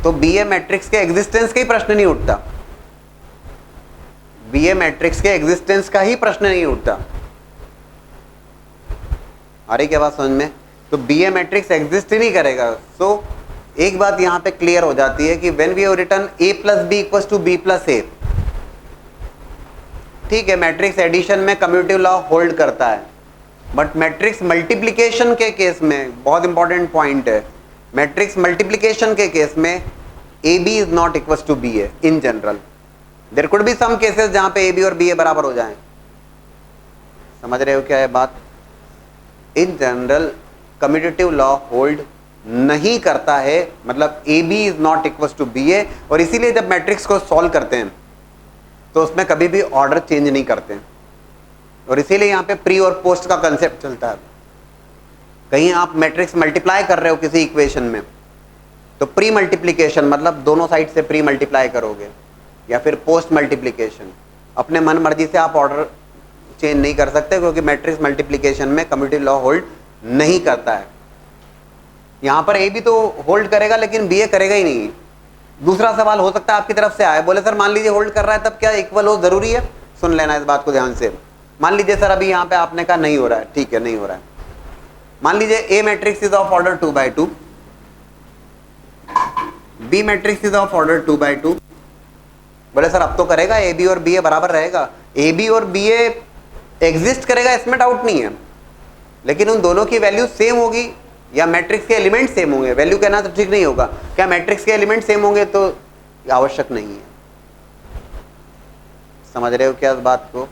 तो B A matrix के existence का ही प्रश्न नहीं उठता, B A matrix के existence का ही प्रश्न नहीं उठता। आ रही क्या बात समझ में? तो बी ए मैट्रिक्स एग्जिस्ट ही नहीं करेगा। सो एक बात यहां पे क्लियर हो जाती है कि when we have written a plus b equals to b plus a, ठीक है, मैट्रिक्स एडिशन में कम्यूटेटिव लॉ होल्ड करता है, बट मैट्रिक्स मल्टीप्लिकेशन के केस में बहुत इंपॉर्टेंट पॉइंट है, मैट्रिक्स मल्टीप्लिकेशन के केस में a B is not equals to B a in general. There could be some cases जहां पे ए बी और बी ए बराबर हो जाएं। समझ रहे हो क्या है बात? In general commutative law hold नहीं करता है, मतलब a B is not equals to B a, और इसीलिए जब मैट्रिक्स को सॉल्व करते हैं तो उसमें कभी भी ऑर्डर चेंज नहीं करते हैं, और इसीलिए यहाँ पे प्री और पोस्ट का कंसेप्ट चलता है। कहीं आप मैट्रिक्स मल्टीप्लाई कर रहे हो किसी इक्वेशन में, तो प्री मल्टीप्लिकेशन मतलब दोनों साइड से प्री मल्टीप्लाई करोगे, या फिर पोस्ट मल्टीप्लिकेशन, अपने मन मर्जी से आप ऑर्डर चेंज नहीं कर सकते, क्योंकि मैट्रिक्स मल्टीप्लिकेशन में कम्यूटेटिव लॉ होल्ड नहीं करता है। यहां पर ए भी तो होल्ड करेगा लेकिन बी ए करेगा ही नहीं। दूसरा सवाल हो सकता है आपकी तरफ से आए, बोले सर मान लीजिए होल्ड कर रहा है तब क्या इक्वल हो जरूरी है? सुन लेना इस बात को ध्यान से। मान लीजिए सर अभी यहाँ पे आपने कहा नहीं हो रहा है, ठीक है नहीं हो रहा है। मान लीजिए a matrix is of order 2 by 2, b matrix is of order 2 by 2। बोले सर अब तो करेगा, ए बी और बी ए बराबर रहेगा, ए बी और बी ए एग्जिस्ट करेगा, इसमें डाउट नहीं है, लेकिन उन दोनों की वैल्यू सेम होगी या मैट्रिक्स के एलिमेंट सेम होंगे? वैल्यू कहना तो ठीक नहीं होगा, क्या मैट्रिक्स के एलिमेंट सेम होंगे तो आवश्यक नहीं है। समझ रहे हो क्या इस बात को?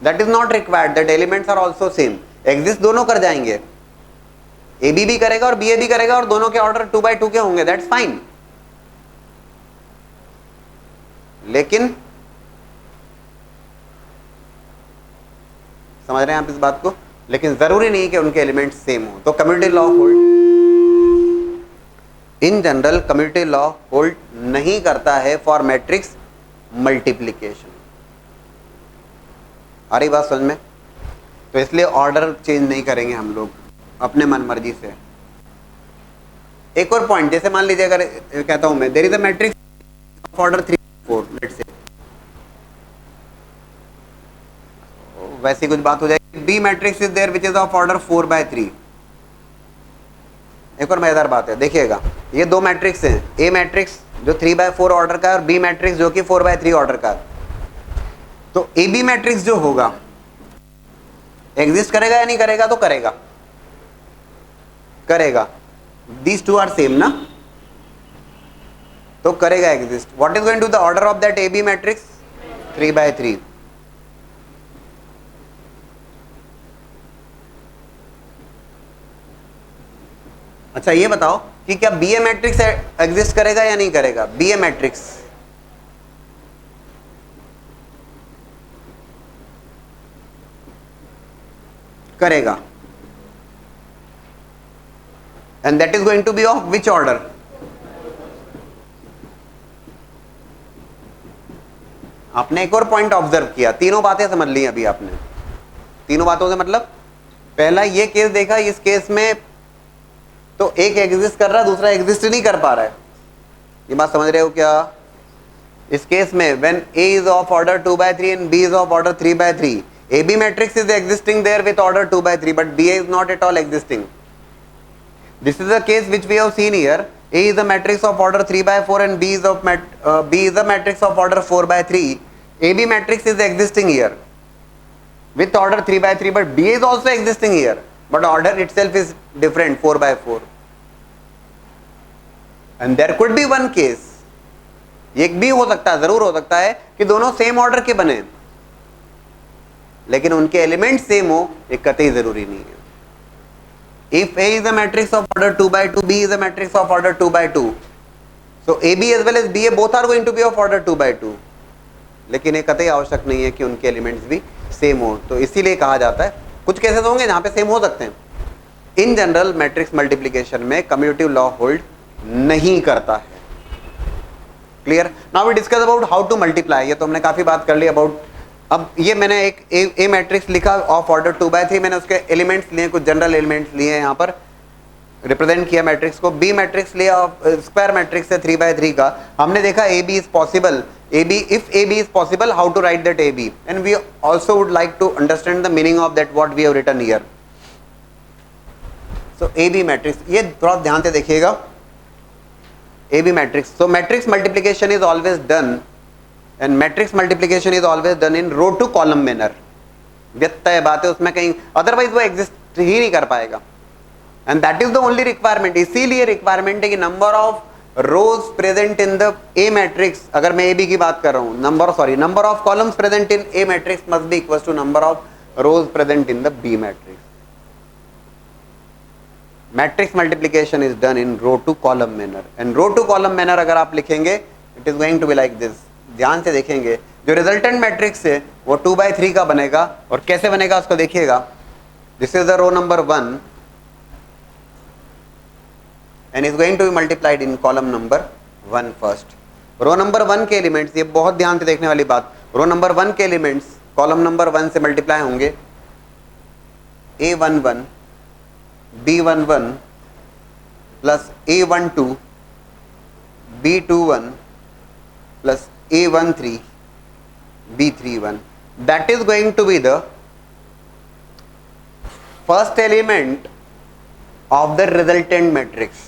That is not required that elements are also same, exist दोनों कर जाएंगे, ए बी भी करेगा और बी ए भी करेगा, और दोनों के ऑर्डर 2 by 2 के होंगे, दैट्स फाइन। लेकिन समझ रहे हैं आप इस बात को? लेकिन जरूरी नहीं कि उनके एलिमेंट सेम हो। तो commutative law hold in general commutative law hold नहीं करता है फॉर मैट्रिक्स मल्टीप्लिकेशन। आ रही बात समझ में? तो इसलिए ऑर्डर चेंज नहीं करेंगे हम लोग अपने मन मर्जी से। एक और पॉइंट, जैसे मान लीजिए अगर कहता हूं मैं there is a matrix of order 3 4, let's say वैसी कुछ बात हो जाएगी, B matrix is there which is of order 4 by 3। एक और मजेदार बात है, देखिएगा ये दो मैट्रिक्स हैं, ए मैट्रिक्स जो 3 by 4 ऑर्डर का है और बी मैट्रिक्स जो कि 4 by 3 ऑर्डर का है। तो ए बी मैट्रिक्स जो होगा एग्जिस्ट करेगा या नहीं करेगा? तो करेगा, करेगा, दीज टू आर सेम ना, तो करेगा exist. What is going to the order of that A B matrix? 3 by 3। अच्छा ये बताओ कि क्या बी ए मैट्रिक्स एग्जिस्ट करेगा या नहीं करेगा? बी ए मैट्रिक्स करेगा, and that is going to be of which order? आपने एक और पॉइंट ऑब्जर्व किया, तीनों बातें समझ ली अभी आपने। तीनों बातों से मतलब पहला ये केस देखा, इस केस में तो एक एग्जिस्ट कर रहा है, दूसरा एग्जिस्ट नहीं कर पा रहा है। ये बात समझ रहे हो क्या? इस केस में when A is of order 2 by 3 and B is of order 3 by 3, AB matrix is existing there with order 2 by 3, but BA is not at all existing. This is the case which we have seen here. A is a matrix of order 3 by 4 and B is a matrix of order 4 by 3. AB matrix is existing here with order 3 by 3, but B is also existing here, but order itself is different, 4 by 4. And there could be one case, एक भी हो सकता है, जरूर हो सकता है कि दोनों सेम ऑर्डर के बने, लेकिन उनके एलिमेंट सेम हो, एक कतई जरूरी नहीं है। If A is a matrix of order 2 by 2, B is a matrix of order 2 by 2, so AB as well as BA both are going to be of order 2 by 2, लेकिन एक कतई आवश्यक नहीं है कि उनके एलिमेंट्स भी सेम हो। तो इसीलिए कहा जाता है, कुछ केसेस होंगे जहां पे सेम हो सकते हैं। इन जनरल मैट्रिक्स मल्टीप्लिकेशन में कम्यूटेटिव लॉ होल्ड नहीं करता है। Clear? Now we discuss about how to multiply. ये तो हमने काफी बात कर ली अबाउट. अब ये मैंने एक ए मैट्रिक्स लिखा ऑफ ऑर्डर 2/3. मैंने उसके एलिमेंट्स लिए, कुछ जनरल एलिमेंट्स लिए यहाँ पर, रिप्रेजेंट किया मैट्रिक्स को. बी मैट्रिक्स लिया स्क्वायर मैट्रिक्स है 3/3 का. हमने देखा A B is possible. A B, if A B is possible, how to write that A B, and we also would like to understand the meaning of that what we have written here. So A B matrix, ये थोड़ा ध्यान से देखिएगा. A B matrix, so matrix multiplication is always done, and matrix multiplication is always done in row to column manner. व्यत्यय बात है उसमें, कहीं अदरवाइज वो एग्जिस्ट ही नहीं कर पाएगा. And that is the only requirement. इसीलिए रिक्वायरमेंट है कि number of rows present in the A matrix, अगर मैं ए बी की बात कर रहा हूं, number of columns present in A matrix must be equal to number of rows present in the B matrix. Matrix multiplication is done in row to column manner. And row to column manner अगर आप लिखेंगे, it is going to be like this. ध्यान से देखेंगे, जो resultant matrix है वो 2/3 का बनेगा. और कैसे बनेगा उसको देखिएगा. This is the row number 1 and is going to be multiplied in column number 1 first. Row number 1 के एलिमेंट्स, ये बहुत ध्यान से देखने वाली बात, रो नंबर 1 के एलिमेंट्स कॉलम नंबर 1 से मल्टीप्लाई होंगे. A11 B11 plus A12 B21 plus A13 B31. That is going to be the first element of the resultant matrix.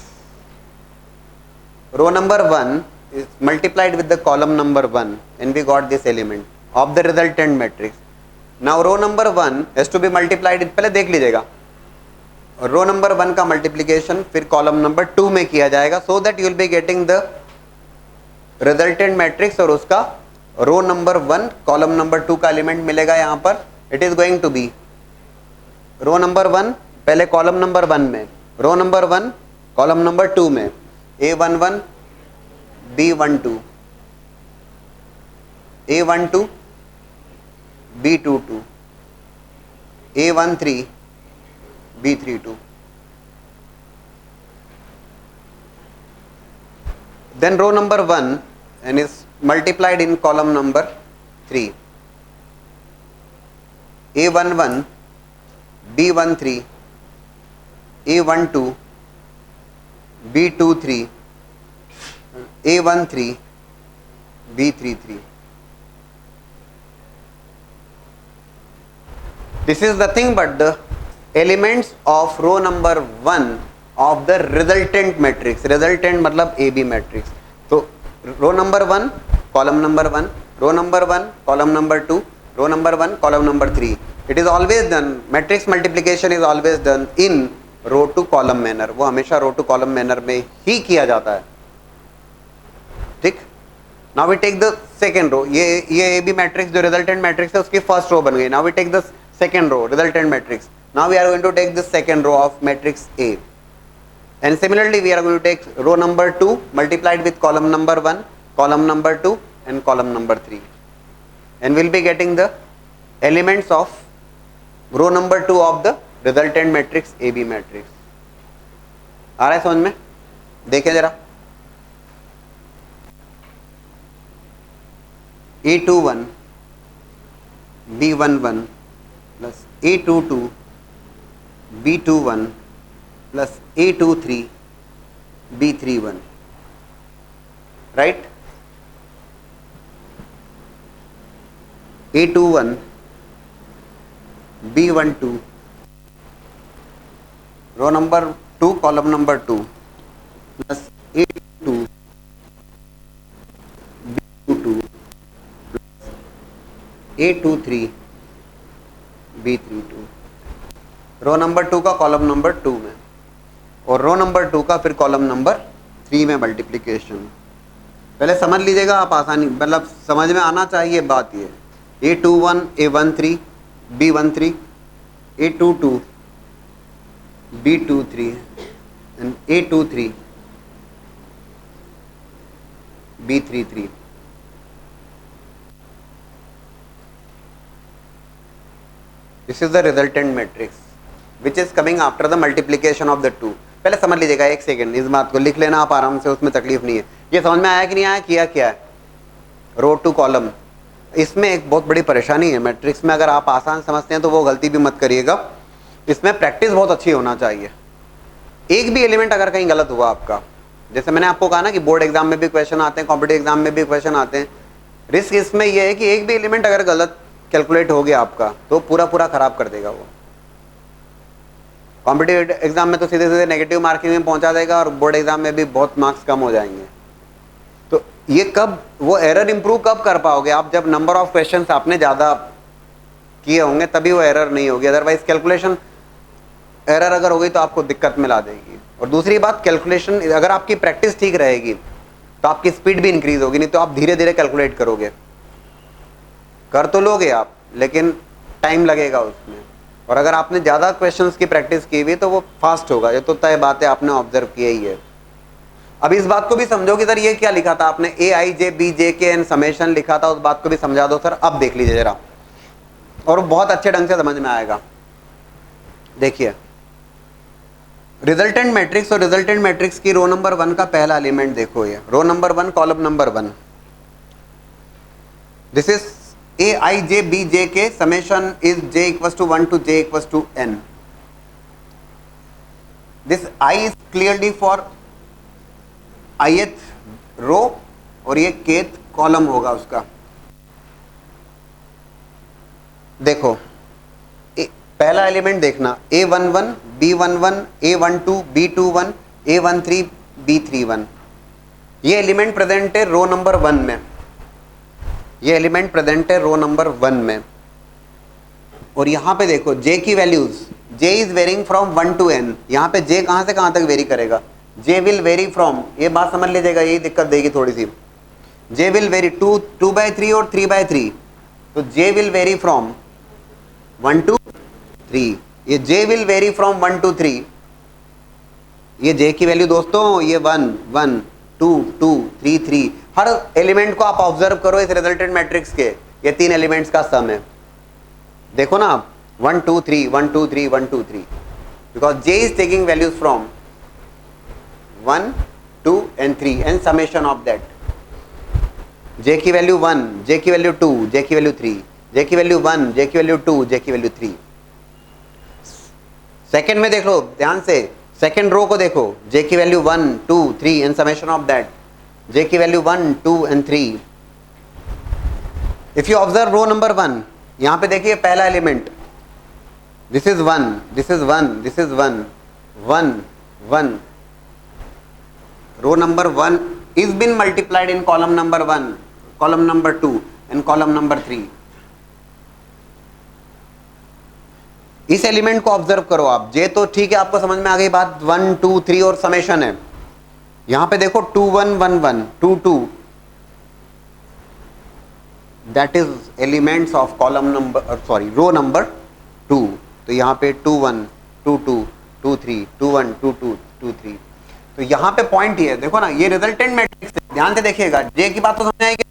Row number 1 is multiplied with the column number 1 and we got this element of the resultant matrix. Now row number 1 has to be multiplied. पहले देख लीजिएगा, रो number 1 का multiplication फिर column number 2 में किया जाएगा, so that you will be getting the resultant matrix. और उसका रो नंबर 1 कॉलम नंबर 2 का एलिमेंट मिलेगा यहाँ पर. It is going to be row number 1 पहले कॉलम नंबर 1 में, रो नंबर 1 कॉलम नंबर 2 में A11 B12 A12 B22 A13 B32. Then row number 1 and is multiplied in column number 3. A11 B13 A12 B23 A13 B33. This is nothing but the elements of row number 1 of the resultant matrix. Resultant मतलब AB matrix. तो row number 1 column number 1, row number 1 column number 2, row number 1 column number 3. It is always done, matrix multiplication is always done in row to column manner. वो हमेशा रो to column manner में ही किया जाता है. ठीक. Now we take the second row. ये A B matrix जो resultant matrix है उसकी फर्स्ट रो बन गई. Now we take the second row resultant matrix. Now we are going to take the second row of matrix A, and similarly we are going to take row number 2 multiplied with column number 1, column number 2 and column number 3, and will be getting the elements of row number 2 of the resultant matrix a B matrix. आ रहा है समझ में? देखें जरा. A21 B11 plus A22 B21 plus A23 B31. Right. A21 B12 row number 2 column number 2 plus A22 B22 plus A23 B32. Row number 2 का column number 2 में और रो नंबर 2 का फिर कॉलम नंबर 3 में मल्टीप्लिकेशन. पहले समझ लीजिएगा आप, आसानी मतलब समझ में आना चाहिए बात. ये A21 A13 B13 A22 B23 and A23 B33. This is the resultant matrix which is coming after the multiplication of the two. पहले समझ लीजिएगा, एक सेकेंड इस बात को लिख लेना आप आराम से, उसमें तकलीफ नहीं है. ये समझ में आया कि नहीं आया? किया क्या है? रो टू कॉलम। इसमें एक बहुत बड़ी परेशानी है मैट्रिक्स में, अगर आप आसान समझते हैं तो वो गलती भी मत करिएगा। इसमें प्रैक्टिस बहुत अच्छी होना चाहिए। एक भी एलिमेंट अगर कहीं गलत हुआ आपका, जैसे मैंने आपको कहा ना कि बोर्ड एग्जाम में भी क्वेश्चन आते हैं, कॉम्पिटिटिव एग्जाम में भी क्वेश्चन आते हैं, रिस्क इसमें यह है कि एक भी एलिमेंट अगर गलत कैलकुलेट हो गया आपका तो पूरा पूरा खराब कर देगा वो। कॉम्पिटिटिव एग्जाम में तो सीधे सीधे नेगेटिव मार्किंग में पहुंचा देगा और बोर्ड एग्जाम में भी बहुत मार्क्स कम हो जाएंगे। तो ये कब वो एरर इंप्रूव कब कर पाओगे आप? जब नंबर ऑफ क्वेश्चंस आपने ज़्यादा किए होंगे तभी वो एरर नहीं होगी, अदरवाइज कैलकुलेशन एरर अगर हो गई तो आपको दिक्कत में ला देगी। और दूसरी बात, कैलकुलेशन अगर आपकी प्रैक्टिस ठीक रहेगी तो आपकी स्पीड भी इंक्रीज होगी, नहीं तो आप धीरे धीरे कैलकुलेट करोगे। कर तो लोगे आप लेकिन टाइम लगेगा उसमें। और अगर आपने ज़्यादा क्वेश्चंस की प्रैक्टिस की हुई तो वो फास्ट होगा, ये तो तय बात है, आपने ऑब्जर्व किया ही है। अब इस बात को भी समझो कि सर ये क्या लिखा था आपने, ए आई जे बी जे के एन समेशन लिखा था, उस बात को भी समझा दो सर। अब देख लीजिए जरा, और बहुत अच्छे ढंग से समझ में आएगा। देखिए रिजल्टेंट मैट्रिक्स, और रिजल्टेंट मैट्रिक्स की रो नंबर 1 का पहला एलिमेंट देखो, ये row number 1 column number 1, this is a I j b J k summation is j equals to 1 to j equals to n। This i is clearly for ith row और ये kth column होगा उसका। देखो पहला element देखना, a11 b11 a12 b21 a13 b31, ये element present है रो number 1 में, ये एलिमेंट प्रेजेंट है रो नंबर 1 में। और यहां पे देखो j की values, j is varying from 1 to n। यहां पे j कहां से कहां तक वेरी करेगा? j विल वेरी फ्रॉम, ये बात समझ लीजिएगा, यही दिक्कत देगी थोड़ी सी। j विल वेरी 2/3 और 3/3, तो j will very from 1 to 3, ये j will very from 1 to 3। ये j की वैल्यू दोस्तों ये 1 1 2 2 3 3, हर एलिमेंट को आप ऑब्जर्व करो इस रिजल्टेंट मैट्रिक्स के, ये 3 एलिमेंट्स का सम है। देखो ना आप 1 2 3 1 2 3 1 2 3, because j is taking values from 1 2 and 3 and summation of that. j की वैल्यू 1, j की वैल्यू 2, j की वैल्यू 3, j की वैल्यू 1, j की वैल्यू 2, j की वैल्यू 3। सेकंड में देख लो ध्यान से, सेकंड रो को देखो, j की value 1 2 3 and summation of that, j की value 1 2 and 3। If you observe row number 1, यहां पे देखिए पहला एलिमेंट, this is 1 this is 1 this is 1 1 1, row number 1 is been multiplied in column number 1, column number 2 and column number 3। इस element को observe करो आप, जे तो ठीक है आपको समझ में आ गई बात, 1 2 3 और समेशन है। यहां पे देखो 2 1 1 1 2 2, that is elements of column number sorry row number 2। तो यहां पे 2 1 2 2 2 3 2 1 2 2 2 3। तो यहां पे पॉइंट ये देखो ना, ये रिजल्टेंट मैट्रिक्स है, ध्यान से देखिएगा, जे की बात तो समझ आएगी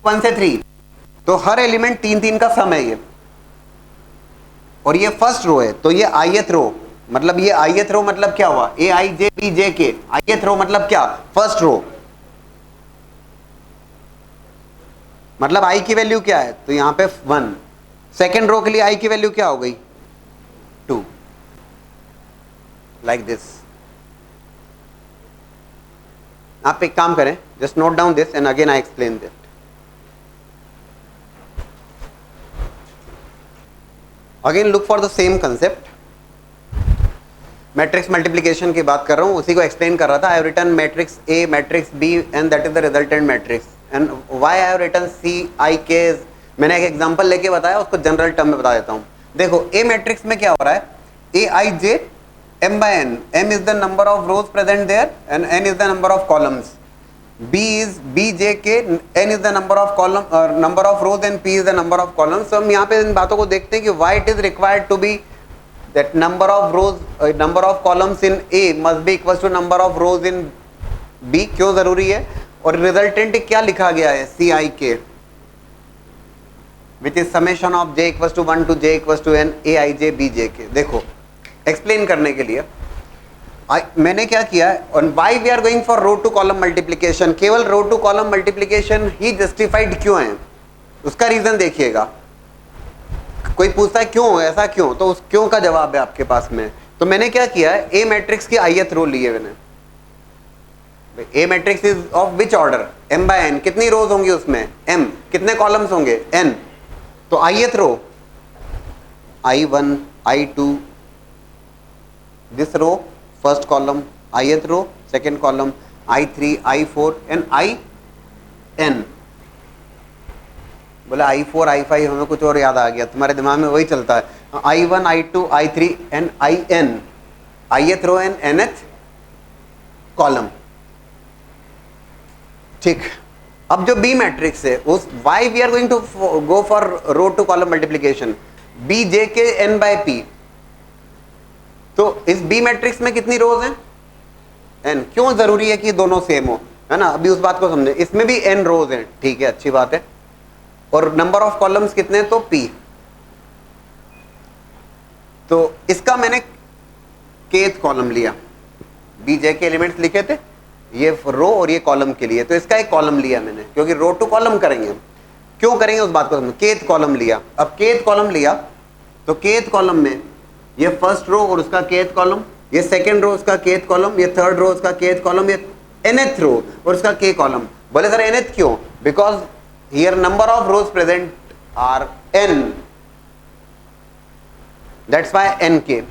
1 से 3, तो हर एलिमेंट 3 3 का सम है ये। और ये फर्स्ट रो है, तो ये ith रो, मतलब ये ith रो मतलब क्या हुआ, ए आई जे बी जे के, ith रो मतलब क्या, फर्स्ट रो, मतलब i की वैल्यू क्या है, तो यहां पे 1। सेकेंड रो के लिए i की वैल्यू क्या हो गई 2, लाइक दिस। आप एक काम करें, just note down this and again I explain this. Again look for the same concept, matrix multiplication की बात कर रहा हूं, उसी को एक्सप्लेन कर रहा था। I have written matrix A matrix b and that is the resultant matrix, and why I have written c I k, मैंने एक एग्जांपल लेके बताया, उसको जनरल टर्म में बता देता हूं। देखो ए मैट्रिक्स में क्या हो रहा है, ए आई जे m by n, m is the number of rows present there and n is the number of columns, b is bjk, n is the number of column number of rows and p is the number of columns। so हम यहाँ पे इन बातों को देखते हैं कि why it is required to be that number of rows number of columns in a must be equals to number of rows in b, क्यों जरूरी है, और रिजल्टेंट क्या लिखा गया है सी आई के, which is summation of j equals to 1 to j equals to n a I j b j k। देखो एक्सप्लेन करने के लिए, मैंने क्या किया और why we are going for row to column multiplication, केवल रो टू कॉलम मल्टीप्लीकेशन ही जस्टिफाइड क्यों है, उसका रीजन देखिएगा। कोई पूछता है क्यों, ऐसा क्यों, तो उस क्यों का जवाब है आपके पास में। तो मैंने क्या किया है, ए मैट्रिक्स की ith रो ली है मैंने। A matrix is of which order, m by n, कितनी रोज होंगी उसमें m, कितने कॉलम्स होंगे n, तो ith row i1 i2, this row first column, ith row second column, i3 i4 and in। बोले i4 i5, हमें कुछ और याद आ गया, तुम्हारे दिमाग में वही चलता है, i1 i2 i3 and in, ith row and nth column. ठीक, अब जो बी मैट्रिक्स है उस why we are going to go for row to column multiplication, B J K N by P. तो इस बी मैट्रिक्स में कितनी रोज हैं, एन। क्यों जरूरी है कि दोनों सेम हो, है ना, अभी उस बात को समझे। इसमें भी एन रोज हैं, ठीक है, अच्छी बात है। और नंबर ऑफ कॉलम्स कितने, तो पी। तो इसका मैंने केथ कॉलम लिया, बी जे के एलिमेंट्स लिखे थे, ये रो और ये कॉलम के लिए, तो इसका एक कॉलम लिया मैंने, क्योंकि रो टू कॉलम करेंगे। क्यों करेंगे उस बात को समझो। केथ कॉलम लिया, अब केथ कॉलम लिया तो केथ कॉलम में ये फर्स्ट रो और उसका केथ कॉलम, ये सेकंड रो उसका केथ कॉलम, ये थर्ड रो उसका केथ कॉलम, ये nth रो और उसका के कॉलम। बोले सर nth क्यों, because here number of rows present are n, that's why nk।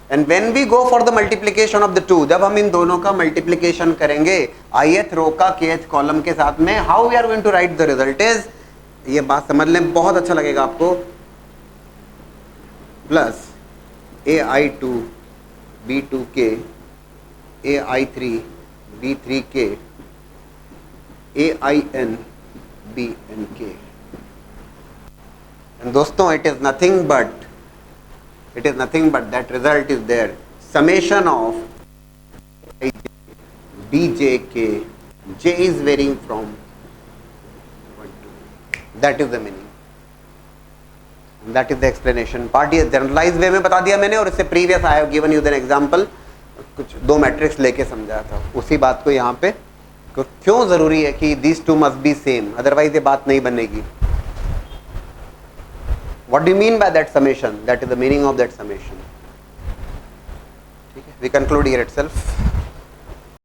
And when we go for the multiplication of the two, जब हम इन दोनों का मल्टीप्लीकेशन करेंगे ith रो का kth कॉलम के साथ में, how we are going to write the result is, ये बात समझ लें, बहुत अच्छा लगेगा आपको, plus ai2 b2k ai3 b3k ain bnk। दोस्तों it is nothing but that result is there, summation of bjk, j is varying from 1 to, that is the meaning, that is the explanation part। ये generalise वे में बता दिया मैंने, और इससे previous I have given you the example, कुछ दो matrix लेके समझाया था, उसी बात को यहाँ पे क्यों जरूरी है कि these two must be same, otherwise ये बात नहीं बनेगी। What do you mean by that summation? That is the meaning of that summation. Okay, we conclude here itself.